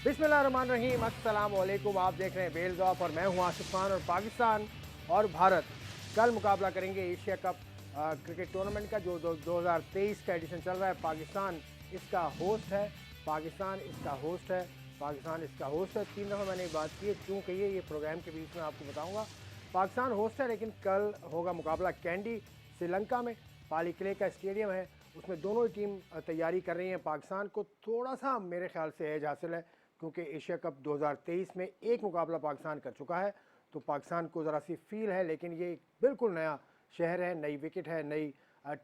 बिस्मिल्लाहिर्रहमानिर्रहीम, अस्सलाम वालेकुम। आप देख रहे हैं बेल्स ऑफ और मैं हूं आसिफ खान। और पाकिस्तान और भारत कल मुकाबला करेंगे एशिया कप क्रिकेट टूर्नामेंट का जो 2023 का एडिशन चल रहा है। पाकिस्तान इसका होस्ट है। पाकिस्तान इसका होस्ट है। पाकिस्तान इसका होस्ट है। 3 दफ़ा मैंने बात की है, क्यों कही है ये प्रोग्राम के बीच में आपको बताऊँगा। पाकिस्तान होस्ट है, लेकिन कल होगा मुकाबला कैंडी श्रीलंका में। पाली किले का स्टेडियम है, उसमें दोनों ही टीम तैयारी कर रही हैं। पाकिस्तान को थोड़ा सा मेरे ख्याल से एज हासिल है, क्योंकि एशिया कप 2023 में एक मुकाबला पाकिस्तान कर चुका है, तो पाकिस्तान को ज़रा सी फील है। लेकिन ये बिल्कुल नया शहर है, नई विकेट है, नई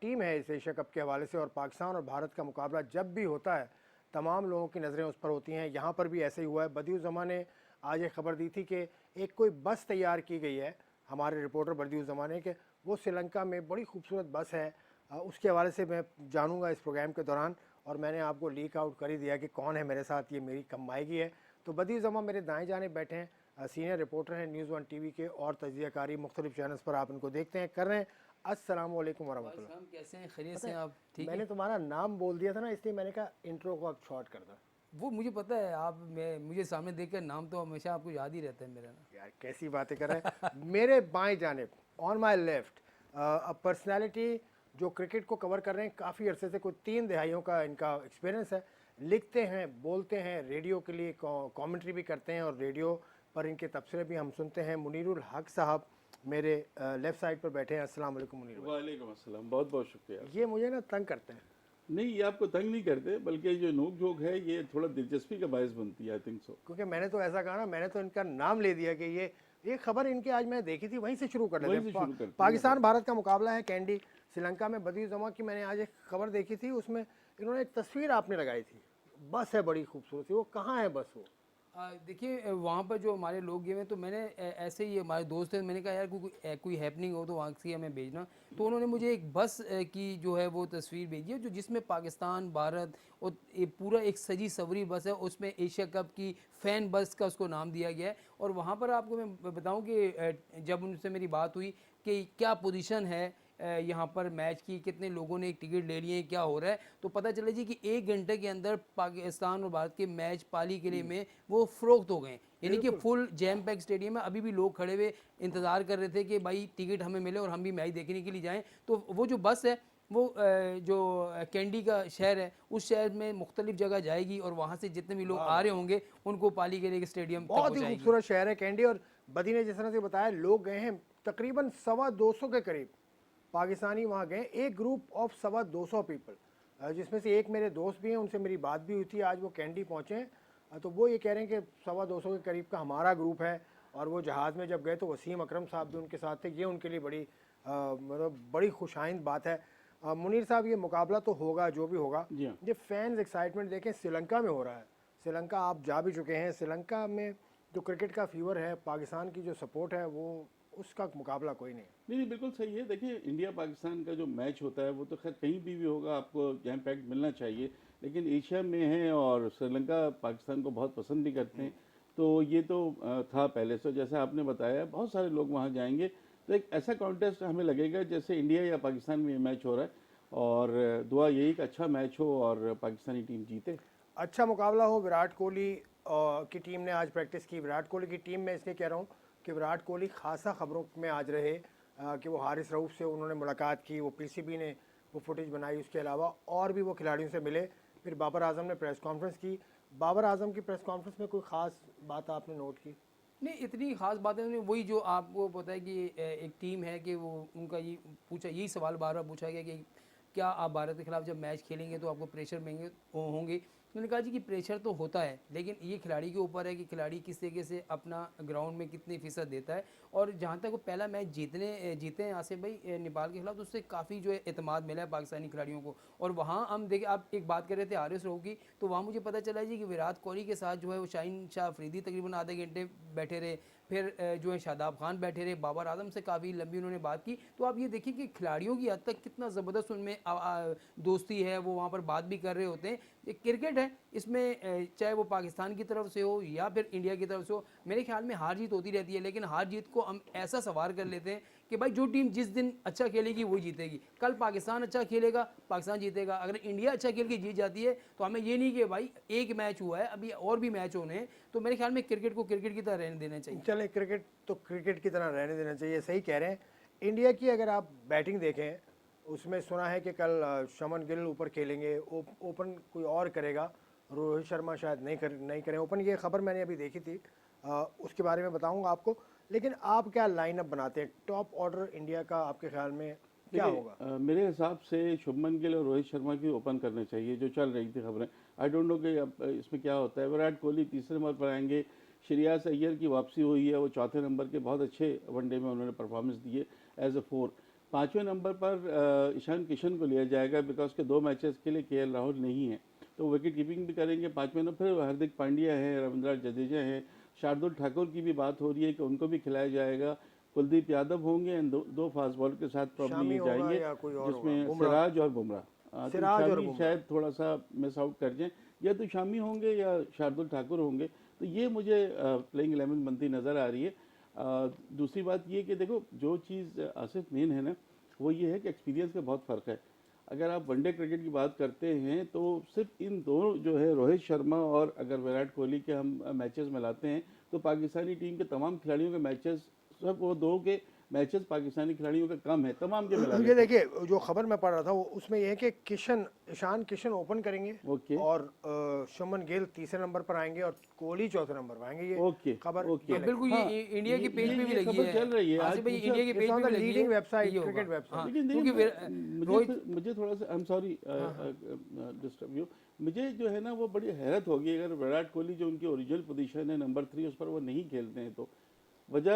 टीम है इस एशिया कप के हवाले से। और पाकिस्तान और भारत का मुकाबला जब भी होता है, तमाम लोगों की नज़रें उस पर होती हैं। यहाँ पर भी ऐसे ही हुआ है। बदियुज़्ज़मा ने आज एक खबर दी थी कि एक कोई बस तैयार की गई है, हमारे रिपोर्टर बदियुज़्ज़मा ने, कि वो श्रीलंका में बड़ी खूबसूरत बस है। उसके हवाले से मैं जानूँगा इस प्रोग्राम के दौरान। और मैंने आपको लीक आउट कर ही दिया कि कौन है मेरे साथ, ये मेरी कमाईगी है। तो बदियुज़्ज़मा मेरे दाएं जाने बैठे हैं, सीनियर रिपोर्टर हैं न्यूज़ 1 टीवी के, और तजियाकारी मुख्तलिफ चैनल्स पर आप इनको देखते हैं, कर रहे हैं। अस्सलाम वालेकुम वरहमतुल्लाह। हम कैसे हैं? खैरियत पता से है, हैं आप? ठीक मैंने है। तुम्हारा नाम बोल दिया था ना, इसलिए मैंने कहा इंट्रो को अब शॉर्ट कर दो। वो मुझे पता है, आप मैं मुझे सामने देखकर नाम तो हमेशा आपको याद ही रहता है मेरा ना। यार कैसी बातें कर रहे हैं। मेरे बाएं जानिब, on my left, a personality जो क्रिकेट को कवर कर रहे हैं काफ़ी अरसे से, कोई 3 दिहाइयों का इनका एक्सपीरियंस है। लिखते हैं, बोलते हैं, रेडियो के लिए कमेंट्री भी करते हैं, और रेडियो पर इनके तबसरे भी हम सुनते हैं। मुनीरुल हक साहब मेरे लेफ़्ट साइड पर बैठे हैं। अस्सलाम वालेकुम मुनीर भाई। वालेकुम अस्सलाम। बहुत बहुत शुक्रिया। ये मुझे ना तंग करते हैं। नहीं, ये आपको तंग नहीं करते, बल्कि जो नोक झोंक है ये थोड़ा दिलचस्पी का बायस बनती है। I think so. क्योंकि मैंने तो ऐसा कहा ना, मैंने तो इनका नाम ले दिया कि ये खबर इनकी आज मैं देखी थी, वहीं से शुरू कर लेते वहीं हैं। से शुरू करते हैं। पाकिस्तान भारत का मुकाबला है कैंडी श्रीलंका में। बदियुज़्ज़मा की मैंने आज एक खबर देखी थी, उसमें इन्होंने एक तस्वीर आपने लगाई थी। बस है बड़ी खूबसूरत, वो कहाँ है बस वो? देखिए, वहाँ पर जो हमारे लोग गए हैं, तो मैंने ऐसे ही हमारे दोस्त हैं, मैंने कहा यार कोई हैपनिंग हो तो वहाँ से हमें भेजना। तो उन्होंने मुझे एक बस की जो है वो तस्वीर भेजी है, जो जिसमें पाकिस्तान भारत और पूरा एक सजी सवरी बस है। उसमें एशिया कप की फ़ैन बस का उसको नाम दिया गया है। और वहाँ पर आपको मैं बताऊँ कि जब उनसे मेरी बात हुई कि क्या पोजीशन है यहाँ पर मैच की, कितने लोगों ने एक टिकट ले लिए, क्या हो रहा है, तो पता चला जी कि 1 घंटे के अंदर पाकिस्तान और भारत के मैच पाली किले में वो फ़रोख्त हो गए। यानी कि फुल जैम पैक स्टेडियम है। अभी भी लोग खड़े हुए इंतज़ार कर रहे थे कि भाई टिकट हमें मिले और हम भी मैच देखने के लिए जाएँ। तो वो जो बस है वो जो कैंडी का शहर है, उस शहर में मुख्तलिफ जगह जाएगी, और वहाँ से जितने भी लोग आ रहे होंगे उनको पाली किले के स्टेडियम तक बहुत ही पहुँचाएगी। खूबसूरत शहर है कैंडी। और बदी ने जिस तरह से बताया, लोग गए हैं तकरीबन 225 के करीब पाकिस्तानी वहाँ गए। एक ग्रुप ऑफ 225 पीपल, जिसमें से एक मेरे दोस्त भी हैं, उनसे मेरी बात भी हुई थी। आज वो कैंडी पहुँचे हैं, तो वो ये कह रहे हैं कि 225 के करीब का हमारा ग्रुप है। और वो जहाज़ में जब गए तो वसीम अकरम साहब भी उनके साथ थे। ये उनके लिए बड़ी मतलब बड़ी खुशाइंद बात है। मुनीर साहब, ये मुकाबला तो होगा जो भी होगा, जी हाँ। ये फैंस एक्साइटमेंट देखें श्रीलंका में हो रहा है। श्रीलंका आप जा भी चुके हैं। श्रीलंका में जो क्रिकेट का फीवर है, पाकिस्तान की जो सपोर्ट है, वो उसका मुकाबला कोई नहीं। नहीं नहीं, बिल्कुल सही है। देखिए, इंडिया पाकिस्तान का जो मैच होता है वो तो खैर कहीं भी होगा, आपको जैम पैक्ड मिलना चाहिए। लेकिन एशिया में है और श्रीलंका पाकिस्तान को बहुत पसंद भी करते हैं, तो ये तो था पहले से। जैसे आपने बताया, बहुत सारे लोग वहाँ जाएंगे, तो एक ऐसा कॉन्टेस्ट हमें लगेगा जैसे इंडिया या पाकिस्तान में मैच हो रहा है। और दुआ यही कि अच्छा मैच हो और पाकिस्तानी टीम जीते। अच्छा मुकाबला हो। विराट कोहली की टीम ने आज प्रैक्टिस की। विराट कोहली की टीम में इसलिए कह रहा हूँ कि विराट कोहली खासा खबरों में आज रहे, कि वो हारिस रऊफ से उन्होंने मुलाकात की, वो पीसीबी ने वो फुटेज बनाई। उसके अलावा और भी वो खिलाड़ियों से मिले। फिर बाबर आजम ने प्रेस कॉन्फ्रेंस की। बाबर आजम की प्रेस कॉन्फ्रेंस में कोई ख़ास बात आपने नोट की? नहीं, इतनी खास बातें नहीं। वही जो आपको पता है कि एक टीम है कि वो उनका ये पूछा, यही सवाल बार बार पूछा गया कि क्या आप भारत के खिलाफ जब मैच खेलेंगे तो आपको प्रेशर में होंगे। उन्होंने कहा जी कि प्रेशर तो होता है, लेकिन ये खिलाड़ी के ऊपर है कि खिलाड़ी किस तरीके से अपना ग्राउंड में कितनी फ़ीसद देता है। और जहाँ तक वो पहला मैच जीते हैं आसिफ भाई नेपाल के खिलाफ, तो उससे काफ़ी जो है एतमाद मिला है पाकिस्तानी खिलाड़ियों को। और वहाँ हम देखें, आप एक बात कर रहे थे हारिस रऊफ की, तो वहाँ मुझे पता चला जी कि विराट कोहली के साथ जो है वो शाहीन शाह अफरीदी तकरीबन आधे घंटे बैठे रहे। फिर जो है शादाब खान बैठे रहे। बाबर आजम से काफ़ी लंबी उन्होंने बात की। तो आप ये देखिए कि खिलाड़ियों की हद तक कितना ज़बरदस्त उनमें दोस्ती है, वो वहाँ पर बात भी कर रहे होते हैं। ये क्रिकेट है, इसमें चाहे वो पाकिस्तान की तरफ से हो या फिर इंडिया की तरफ से हो, मेरे ख्याल में हार जीत होती रहती है, लेकिन हार जीत को हम ऐसा सवार कर लेते हैं कि भाई जो टीम जिस दिन अच्छा खेलेगी वही जीतेगी। कल पाकिस्तान अच्छा खेलेगा, पाकिस्तान जीतेगा। अगर इंडिया अच्छा खेल के जीत जाती है तो हमें ये नहीं कि भाई एक मैच हुआ है, अभी और भी मैच होने हैं। तो मेरे ख्याल में क्रिकेट को क्रिकेट की तरह रहने देना चाहिए। चले, क्रिकेट तो क्रिकेट की तरह रहने देना चाहिए, सही कह रहे हैं। इंडिया की अगर आप बैटिंग देखें, उसमें सुना है कि कल शमन गिल ऊपर खेलेंगे, ओपन कोई और करेगा, रोहित शर्मा शायद नहीं करें ओपन, ये खबर मैंने अभी देखी थी। उसके बारे में बताऊंगा आपको। लेकिन आप क्या लाइनअप बनाते हैं, टॉप ऑर्डर इंडिया का आपके ख्याल में क्या देखिए, होगा? मेरे हिसाब से शुभमन गिल और रोहित शर्मा की ओपन करने चाहिए, जो चल रही थी खबरें। आई डोंट नो कि अब इसमें क्या होता है। विराट कोहली तीसरे नंबर पर आएंगे, श्रेयस अय्यर की वापसी हुई है, वो चौथे नंबर के बहुत अच्छे वनडे में उन्होंने परफॉर्मेंस दी है एज अ 4। पाँचवें नंबर पर ईशान किशन को लिया जाएगा, बिकॉज के 2 मैचेस के लिए केएल राहुल नहीं है, तो विकेट कीपिंग भी करेंगे। पाँचवें नंबर फिर हार्दिक पांड्या है, रविंद्र जडेजा है, शार्दुल ठाकुर की भी बात हो रही है कि उनको भी खिलाया जाएगा। कुलदीप यादव होंगे एंड दो फास्ट बॉलर के साथ शामी प्रॉब्लम होगा जाएंगे, या कोई और होगा? जिसमें बुमराह, सिराज और बुमराह। तो सिराज और शामी बुमराह। शायद थोड़ा सा मिस आउट कर जाएं, या तो शामी होंगे या शार्दुल ठाकुर होंगे। तो ये मुझे प्लेइंग 11 बनती नज़र आ रही है। दूसरी बात ये कि देखो, जो चीज़ आसिफ मेन है ना, वो ये है कि एक्सपीरियंस का बहुत फ़र्क है। अगर आप वनडे क्रिकेट की बात करते हैं तो सिर्फ इन दोनों जो है, रोहित शर्मा और अगर विराट कोहली के हम मैचेस में लाते हैं, तो पाकिस्तानी टीम के तमाम खिलाड़ियों के मैचेस, सब वो दो के मैचेस पाकिस्तानी खिलाड़ियों का कम है, तमाम के मिला ये लेते हैं। देखिए, जो खबर मैं पढ़ रहा था वो उसमें यह है कि ईशान किशन ओपन करेंगे, ओके और शुभमन गिल तीसरे नंबर पर आएंगे और कोहली चौथे नंबर पर आएंगे। ये ओके खबर ओके। ये हाँ, लगी। बिल्कुल हाँ, ये इंडिया की पेज पे भी ये लगी खबर है। चल रही है। आसिफ आज भाई, पूछा, इंडिया की पेज It's on पे the भी लगी leading है, website, ये होगा। cricket website। हाँ, लेकिन क्योंकि देखिए, रोहित मुझे थोड़ा सा, I am sorry disturb you, मुझे जो है ना वो बड़ी हैरत होगी अगर विराट कोहली जो उनकी ओरिजिनल पोजीशन है नंबर 3, उस पर वो नहीं खेलते हैं। तो वजह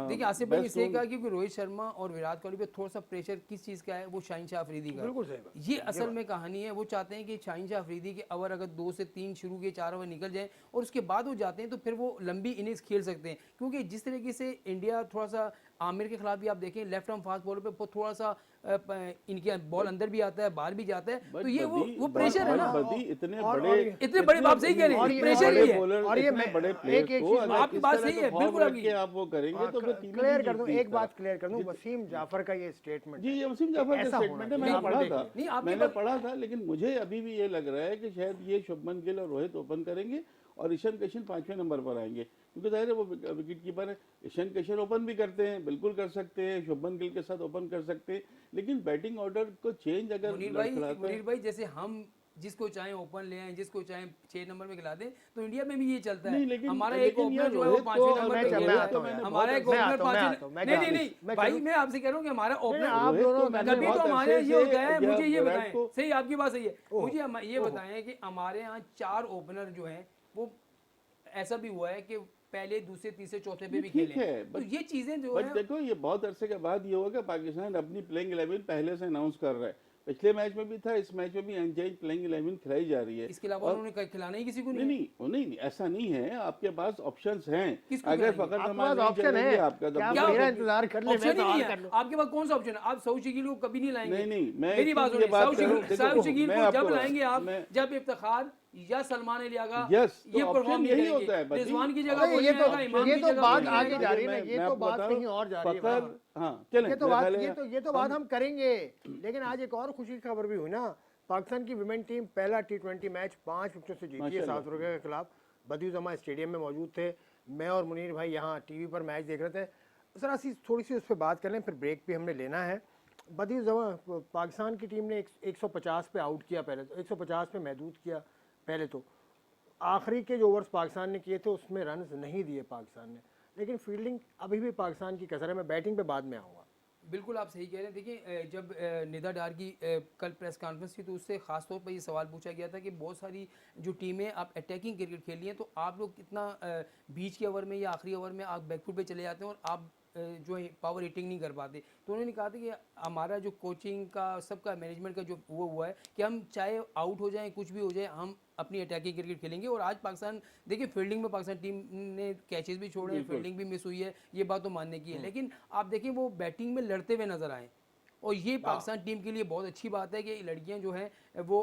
देखिए आसिफ भाई बेस्ट इससे कहा क्योंकि रोहित शर्मा और विराट कोहली पे थोड़ा सा प्रेशर किस चीज़ का है, वो शाहीन शाह अफरीदी का है। बिल्कुल सही बात। ये असल में कहानी है। वो चाहते हैं कि शाहीन शाह अफरीदी के ओवर अगर 2 से 3 शुरू के 4 ओवर निकल जाए और उसके बाद वो जाते हैं तो फिर वो लंबी इनिंग्स खेल सकते हैं। क्योंकि जिस तरीके से इंडिया थोड़ा सा आमिर के खिलाफ भी आप देखें, लेफ्ट आर्म फास्ट बॉलर पे थोड़ा सा इनके बॉल अंदर भी आता है, बाहर भी जाता है, तो ये वो प्रेशर है ना। इतने और बड़े इतने बड़े बाप सही कह रहे हैं, प्रेशर ही है। और ये इतने मैं बड़े एक प्लेयर को चीज अगर आपकी इस बात तरह सही का है, फॉर्म बिल्कुल रख आपकी। के आप वो करेंगे तो फिर टीमें क्लियर नहीं कर दूं, जीतती एक इस बात तरह। क्लियर कर दूं, वसीम जाफर का ये स्टेटमेंट जी, ये वसीम जाफर का ऐसा होना स्टेटमेंट है, चाहिए। मैंने पढ़ा था। नहीं, आपकी मैंने बात- पढ़ा था, लेकिन मुझे अभी भी ये लग रहा है कि शायद ये शुभमन गिल और रोहित ओपन करेंगे और ईशान किशन 5वें नंबर पर आएंगे, क्योंकि जाहिर है वो विकेट कीपर है। ईशान किशन ओपन भी करते हैं, बिल्कुल कर सकते हैं, शुभमन गिल के साथ ओपन कर सकते हैं, लेकिन बैटिंग ऑर्डर को चेंज अगर लड़खड़ाते मुनीर हैं। भाई जैसे हम जिसको चाहे ओपन ले आए, जिसको चाहे 6 नंबर में खिला दें, तो इंडिया में भी ये चलता है। नहीं, लेकिन- हमारा एक लेकिन ओपनर यार जो है वो रोहित 5वें को नंबर मैं पे रोहित खेल रहा को है। मैंने हमारा बहुत एक मैं ओपनर आता हूं, मैं 5वें आता हूं, मैं नहीं नहीं चलूं, नहीं मैं भाई, चलूं। मैं आपसे कह रहा हूँ कि हमारा ओपनर आप रोहित दोनों को मैंने कभी तो बहुत हमारे अरसे ये से होता है, या मुझे ये विराट बताएं, को- सही आपकी बात सही है, मुझे ये बताएं कि हमारे यहाँ 4 ओपनर जो हैं वो ऐसा भी हुआ है कि पहले, दूसरे, तीसरे, चौथे पे भी ठीक खेले। है, तो ये चीजें जो बट है, देखो, ये बहुत अरसे के बाद ये होगा कि पाकिस्तान अपनी प्लेइंग 11 पहले से अनाउंस कर रहा है। पिछले मैच में भी था, इस मैच में भी अनचेंज प्लेइंग 11 खिलाई जा रही है। इसके अलावा और उन्होंने खिलाना ही किसी को नहीं नहीं है। नहीं वो नहीं, ऐसा नहीं है, आपके पास ऑप्शंस हैं। किसको अगर खिलाएंगे? फकर आपके जमान पास नहीं ऑप्शन चलेंगे है, आपका क्या तो मेरा इंतजार कर ले, ऑप्शन मैं ही नहीं सवाल है। कर लूं। आपके पास कौन सा ऑप्शन है? आप सऊद शकील को कभी नहीं लाएंगे। नहीं, मैं मेरी बात ये सुनिए, बात सऊद कर रहा हूं, शकील देखो, शकील मैं को जब आपको- लाएंगे आप, मैं- जब इफ्तिखार या सलमान अली आगा Yes, तो ये परफॉर्म option नहीं यही करेंगे, होता है, बदी। रिजवान की जगह अरे कोई ये नहीं आएगा, इमाम ये की तो जगह बात कोई नहीं आगे आएगा। जा रही है ना, मैं ये तो आपको बात बता रहा कहीं और जा रही है। फकर, हाँ, चलें, ये तो मैं बात पहले- ये तो बात हम करेंगे। लेकिन आज एक और खुशी की खबर भी हुई ना, पाकिस्तान की विमेन टीम पहला T20 मैच 5 विकेटों से जीती है माशाल्लाह। साउथ अफ्रीका के खिलाफ। बदियुज़्ज़मा स्टेडियम में मौजूद थे, मैं और मुनीर भाई यहाँ टीवी पर मैच देख रहे थे। ज़रा सी थोड़ी सी उस पर बात कर लें, फिर ब्रेक भी हमने लेना है। बदियुज़्ज़मा, पाकिस्तान की टीम ने 150 पे आउट किया, पहले तो 150 पे महदूद किया। पहले तो आखिरी के जो ओवर्स पाकिस्तान ने किए थे उसमें रन्स नहीं दिए पाकिस्तान ने, लेकिन फील्डिंग अभी भी पाकिस्तान की कसर है। मैं बैटिंग पे बाद में आऊँगा। बिल्कुल आप सही कह रहे हैं। देखिए जब निदा डार की कल प्रेस कॉन्फ्रेंस थी तो उससे खास तौर पर ये सवाल पूछा गया था कि बहुत सारी जो टीमें आप अटैकिंग क्रिकेट खेल रही हैं, तो आप लोग कितना बीच के ओवर में या आखिरी ओवर में आप बैकफुट पे चले जाते हैं और आप जो है पावर हिटिंग नहीं कर पाते। तो उन्होंने कहा था कि हमारा जो कोचिंग का, सबका मैनेजमेंट का जो वो हुआ है कि हम चाहे आउट हो जाएं, कुछ भी हो जाए, हम अपनी अटैकिंग क्रिकेट खेलेंगे। और आज पाकिस्तान देखिए फील्डिंग में पाकिस्तान टीम ने कैचेस भी छोड़े हैं, फील्डिंग भी मिस हुई है, ये बात तो मानने की है, लेकिन आप देखिए वो बैटिंग में लड़ते हुए नजर आए। और ये पाकिस्तान टीम के लिए बहुत अच्छी बात है कि लड़कियां जो हैं वो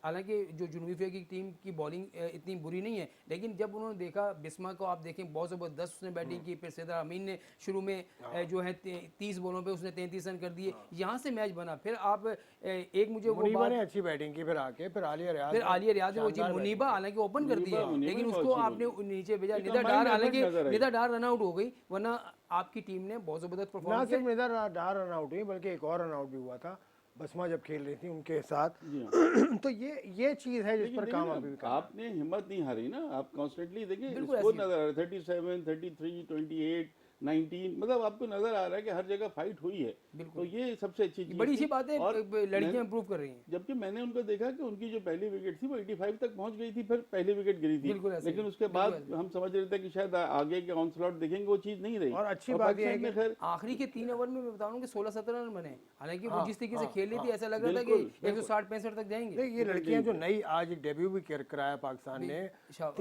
हालांकि जो जनूबी अफ्रीका की टीम की बॉलिंग इतनी बुरी नहीं है, लेकिन जब उन्होंने देखा बिस्मा को, आप देखें बहुत ज़बरदस्त उसने बैटिंग की, फिर सैयदा अमीन ने शुरू में जो है 30 बॉलों पे उसने 33 रन कर दिए, यहाँ से मैच बना। फिर आप एक मुझे वो मुनीबा बात, ने अच्छी बैटिंग की, फिर आके फिर आलिया रियाज फिर आलिया रियाज ने वो चीज, मुनीबा हालांकि ओपन कर दिया, मुनीबा लेकिन ने उसको बहुत अच्छी आपने नीचे भेजा। एक निदा combined डार, effort हालांकि नजर आई। निदा डार रन आउट हो गई, वरना आपकी टीम ने बहुत जबरदस्त ना परफॉर्मेंस सिर्फ निदा डार रन आउट हुई बल्कि एक और रन आउट भी हुआ था बसमा जब खेल रही थी उनके साथ। जी हाँ। तो ये चीज है जिस लेकिन पर देखिए काम ना, अभी भी करना है। आपने हिम्मत नहीं हारी ना, आप कॉन्स्टेंटली देखिए बिल्कुल स्कोर ऐसी- नजर आ रहा है 37, 33, 28, 19, मतलब आपको नजर आ रहा है कि हर जगह फाइट हुई है। तो ये सबसे अच्छी चीज बड़ी थी। सी बात है, और लड़कियां इंप्रूव कर रही हैं। जबकि मैंने उनको देखा कि उनकी जो पहली विकेट थी वो 85 तक पहुंच गई थी, फिर पहली विकेट गिरी थी, बिल्कुल ऐसे लेकिन ही, उसके बिल्कुल बाद हम समझ रहे थे कि शायद आगे के ऑनस्लॉट देखेंगे, वो चीज नहीं रही। और अच्छी बात यह है पाकिस्तान में कि खैर आखिरी के 3 ओवर में मैं बता रहा हूं कि 16-17 रन बने, हालांकि वो हाँ, जिस तरीके से हाँ, खेल रही थी ऐसा लग रहा था कि बिल्कुल, 160-65 तक जाएंगे। नहीं, ये लड़कियां जो नई आज डेब्यू भी कराया पाकिस्तान ने, शाहबाज,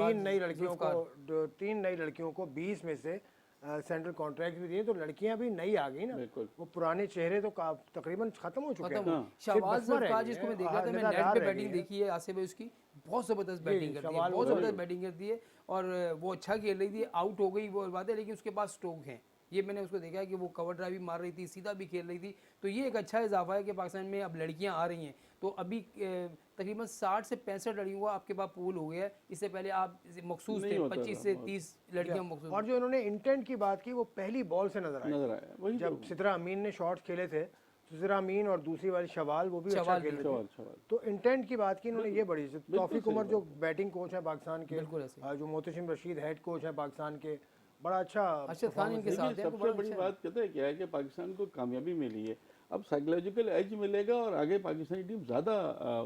3 नई लड़कियों को 20 में से सेंट्रल कॉन्ट्रैक्ट भी दिए, तो लड़कियां भी नई आ गई ना। बिल्कुल। वो पुराने चेहरे तो तकरीबन खत्म हो चुके खत्म हैं। हो। शाहबाज बसमा रह ज़फ़्फ़ार गई जिसको है, मैं देखा था, मैं निदा नेट डार पे रह बैटिंग गई है। देखी है आसिफ भाई उसकी, बहुत ज़बरदस्त बैटिंग करती है, सवाल बहुत वो ज़बरदस्त बैटिंग करती है, और वो अच्छा खेल रही थी। आउट हो गई वो बात है, लेकिन उसके पास स्ट्रोक हैं, ये मैंने उसको देखा है कि वो कवर ड्राइव भी मार रही थी, सीधा भी खेल रही थी। तो ये एक अच्छा इजाफा है कि पाकिस्तान में अब लड़कियां आ रही हैं। तो अभी तकरीबन 60 से 65 लड़कियों का आपके पास पूल हो गया है। इससे पहले आप मखसूस नहीं थे, होता 25 था, से बहुत। 30 लड़कियां मखसूस। और जो इन्होंने इंटेंट की बात की वो पहली बॉल से नजर आई। नजर आया वही जब सिद्रा अमीन ने शॉट्स खेले थे, सिद्रा अमीन और दूसरी वाली शवाल, वो भी अच्छा शवाल खेल रही थी। सवाल तो इंटेंट की बात की इन्होंने, ये बड़ी तौफीक उमर जो बैटिंग कोच है पाकिस्तान के, बिल्कुल ऐसे। जो मोहतसिम रशीद हेड कोच है पाकिस्तान के, बड़ा अच्छा अरशद खान इनके साथ देखिए है, तो सबसे बड़ा बड़ी अच्छा है। बात कहते हैं क्या है कि पाकिस्तान को कामयाबी मिली है, अब साइकोलॉजिकल एज मिलेगा और आगे पाकिस्तानी टीम ज़्यादा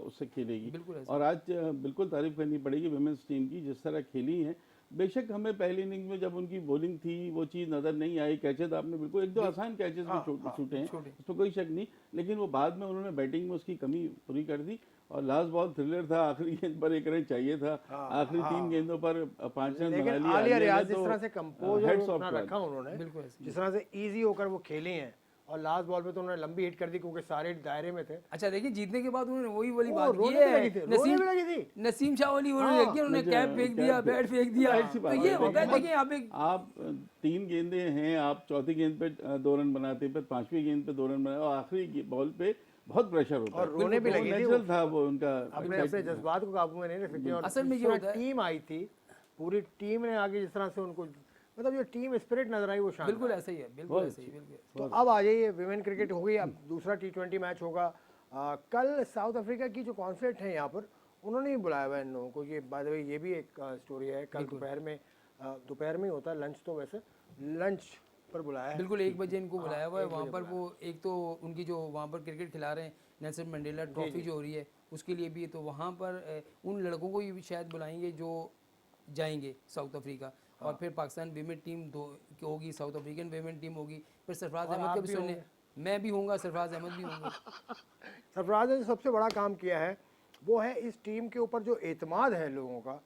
उससे खेलेगी। बिल्कुल ऐसे। और आज बिल्कुल तारीफ करनी पड़ेगी वुमेंस टीम की, जिस तरह खेली है। बेशक हमें पहली इनिंग में जब उनकी बॉलिंग थी वो चीज़ नज़र नहीं आई, कैचेज आपने बिल्कुल एक दो आसान कैचेस भी छूटे हैं, उसमें कोई शक नहीं, लेकिन वो बाद में उन्होंने बैटिंग में उसकी कमी पूरी कर दी। और लास्ट बॉल थ्रिलर था, आखिरी गेंद पर 1 रन चाहिए था, आखिरी 3 गेंदों पर 5 रन बना लेकिन लिए। आलिया रियाज ने जिस तो तरह से कंपोज heads off अपना किया। रखा उन्होंने, बिल्कुल ऐसे। जिस तरह से इजी होकर वो खेली हैं, और लास्ट बॉल पे तो उन्होंने लंबी हिट कर दी क्योंकि सारे दायरे में थे। अच्छा देखिए, जीतने के बाद उन्होंने वही वाली वो बात की रोने है, भी लगी थी, रोने भी लगी थी। नसीम शाह वाली उन्होंने देखी, उन्होंने कैप फेंक दिया, बैट फेंक दिया। जाहिर सी तो बात ये है, होता है, लेकिन देखिए आप एक आप 3 गेंदें हैं, आप चौथी गेंद पे 2 रन बनाते, फिर 5वीं गेंद पे 2 रन बनाए, और आखिरी बॉल पे बहुत प्रेशर होता है। और रोने भी लगी थी, नेचुरल था वो उनका। अपने जज्बात को काबू में नहीं रख सके। और असल में जिस ये तरह होता है- टीम आई थी, पूरी टीम ने आगे जिस तरह से उनको, मतलब जो टीम स्पिरिट नजर आई वो शानदार। बिल्कुल ऐसा ही है, बिल्कुल ऐसे ही, बिल्कुल। तो अब आ जाइए, विमेन क्रिकेट हो गई, अब दूसरा T20 मैच होगा। कल साउथ अफ्रीका की जो कॉन्सर्ट है यहाँ पर, उन्होंने ही बुलाया हुआ है इन लोगों को। ये बाय द वे ये भी एक स्टोरी है। कल दोपहर में ही होता है लंच, तो वैसे लंच पर बुलाया है। बिल्कुल 1 बजे इनको बुलाया हुआ है वहाँ पर। वो एक तो उनकी जो वहाँ पर क्रिकेट खिला रहे हैं, नेल्सन मंडेला ट्रॉफी जो हो रही है उसके लिए भी, तो वहाँ पर उन लड़कों को भी शायद बुलाएंगे जो जाएंगे साउथ अफ्रीका। और फिर पाकिस्तान विमेन टीम की होगी, साउथ अफ्रीकन विमेन टीम होगी, फिर सरफराज अहमद का भी सुनने, मैं भी होऊंगा, सरफराज अहमद भी होंगे। सरफराज ने जो सबसे बड़ा काम किया है वो है इस टीम के ऊपर जो एतमाद है लोगों का,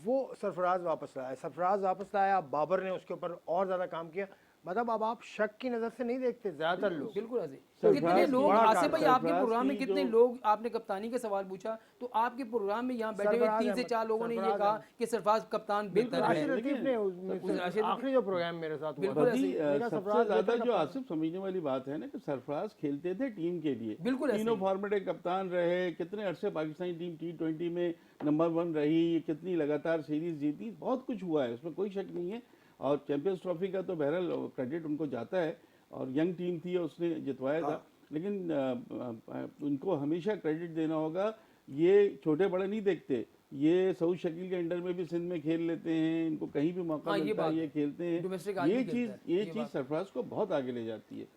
वो सरफराज वापस लाया। सरफराज वापस लाया, बाबर ने उसके ऊपर और ज़्यादा काम किया। मतलब अब आप शक की नज़र से नहीं देखते ज़्यादातर लोग। बिल्कुल ऐसे। सरफराज कितने लोग, बड़ा आसिफ काम भाई है। आपके सरफराज प्रोग्राम में की कितने जो- लोग, आपने कप्तानी का सवाल पूछा तो आपके प्रोग्राम में यहाँ बैठे हुए सरफराज 3 से अहमद, 4 लोगों ने ये सरफराज कहा अहमद। कि सरफराज कप्तान बेहतर राशिद है। लतीफ़ ने राशिद आखिरी जो प्रोग्राम मेरे साथ हुआ बिल्कुल था, ऐसे ही। उन्होंने कहा सबसे सरफराज ज्यादा बेहतर जो कप्तान आसिफ समझने वाली बात है ना कि सरफराज खेलते थे टीम के लिए, बिल्कुल ऐसे तीनों ही। फॉर्मेट के कप्तान रहे, कितने अरसे पाकिस्तानी टीम T20 में नंबर 1 रही, कितनी लगातार सीरीज जीती, बहुत कुछ हुआ है, उसमें कोई शक नहीं है। और चैंपियंस ट्रॉफी का तो बहरहाल क्रेडिट उनको जाता है, और यंग टीम थी और उसने जितवाया था, लेकिन उनको हमेशा क्रेडिट देना होगा। ये छोटे बड़े नहीं देखते, ये सऊद शकील के अंडर में भी सिंध में खेल लेते हैं, इनको कहीं भी मौका हाँ, ये मिलता है बात ये है। खेलते Domestic हैं। आदमी ये खेलता चीज़ है, ये ये चीज़ बात। सरफराज को बहुत आगे ले जाती है।